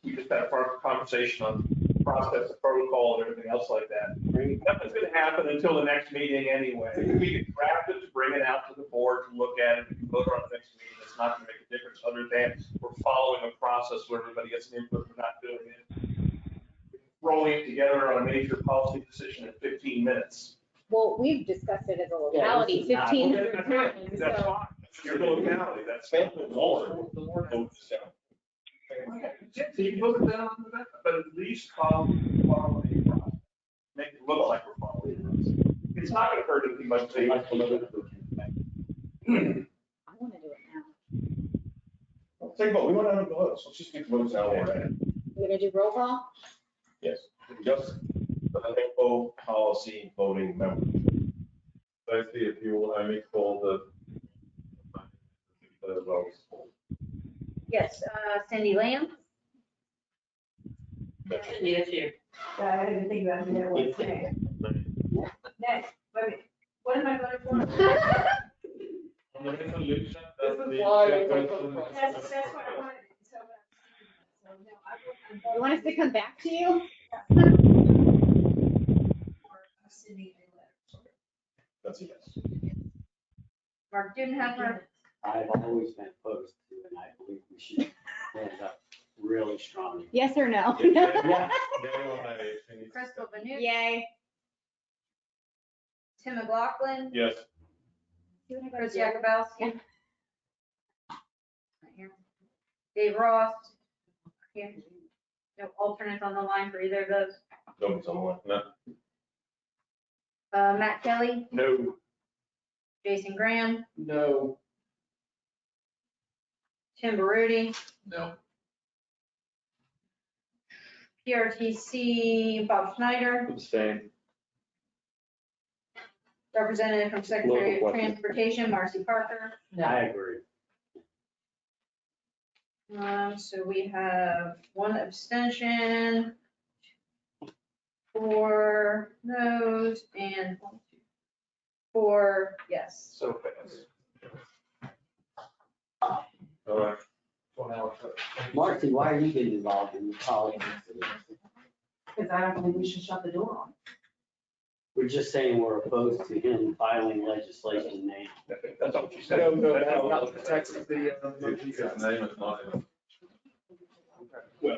we just had a conversation on process, protocol, and everything else like that. Nothing's going to happen until the next meeting anyway. We can draft it to bring it out to the board to look at it. We can vote on the next meeting. It's not going to make a difference other than we're following a process where everybody gets an input. We're not doing it. Rolling it together on a major policy decision in 15 minutes. Well, we've discussed it as a Yeah, locality this is not- 1,500 times, That's so. fine. You're the locality. That's FAMPO is also the board votes this down. So you can vote it down, but at least follow the process. Make it look like we're following the process. It's not going to hurt anything much. They like to look at the- I want to do it now. Take a vote. We want to have votes. Let's just get the votes now. We're at it. We're gonna do roll call? Yes, just the FAMPO policy voting members. So see if you will only call the votes. Yes, Cindy Lamb? Yes, you. I had to think about that one thing. Next, what am I voting for? On the resolution, This that's is the why I chairperson- voted for the That's what I wanted. So, no, I vote You want us to come back to you? for sending a letter. That's a yes. Mark Dudenhofer? I've always been opposed to, and I believe we should stand up really strongly. Yes or no? Yeah. Crystal Benu? Yay. Tim McLaughlin? Yes. Chris Jakubowski? Right here. Dave Ross? Here. No alternates on the line for either of those. Nobody's on the line. No. Matt Kelly? No. Jason Graham? No. Tim Baruti? No. PRTC Bob Schneider? Abstain. Representative from Secretary Local of question. Transportation, Marcy Parker? I agree. So we have one abstention, 4 no's, and 4 yes. So fast. All right. 1 hour. Marcy, why are you getting involved in the politics? Because I don't think we should shut the door on. We're just saying we're opposed to him filing legislation now. That's what she said. No, that's not the text of the. His name is not in it. Well,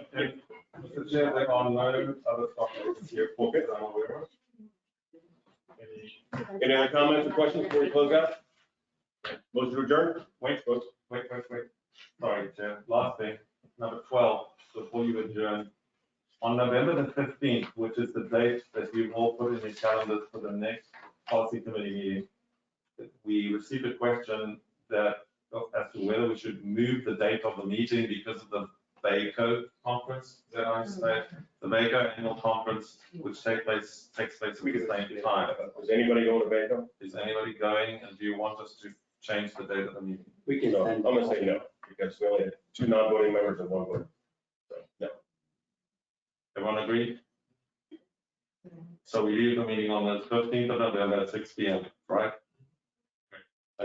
Mr. Chair, there are no other topics here for that I'm aware of. any other comments or questions before we close out? Motion to adjourn? Wait. Sorry, Chair. Last thing, number 12, before you adjourn. On November the 15th, which is the date that you've all put in your calendars for the next policy committee meeting, we received a question that as to whether we should move the date of the meeting because of the FAMPO conference, is that how you say it? The FAMPO annual conference, which takes place at the same time. Is anybody going to Banco? Is anybody going, and do you want us to change the date of the meeting? We can No, send. I'm gonna say no, because we only had 2 non-voting members and 1 voter. So, no. Everyone agree? So we leave the meeting on the 15th of November at 6 PM, right?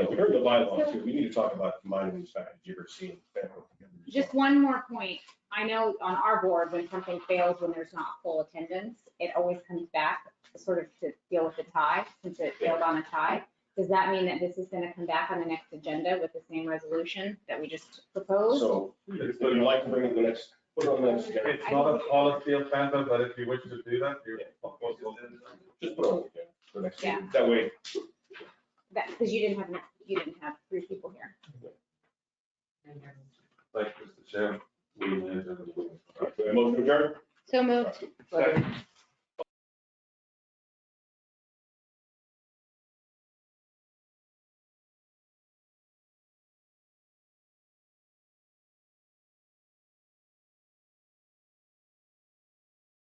We heard the bylaws, too. We need to talk about combining these packages. You ever seen Banco together? Just one more point. I know on our board, when something fails, when there's not full attendance, it always comes back sort of to deal with the tie, since it failed on a tie. Does that mean that this is going to come back on the next agenda with the same resolution that we just proposed? So, you'd like to bring it the next, put it on the next agenda? It's not a policy of FAMPO, but if you wish to do that, you, of course, you'll. Just put it on the agenda for the next Yeah. meeting. That way, That, because you didn't have 3 people here. Thank you, Mr. Chair. We need to. motion to adjourn? So moved. Second.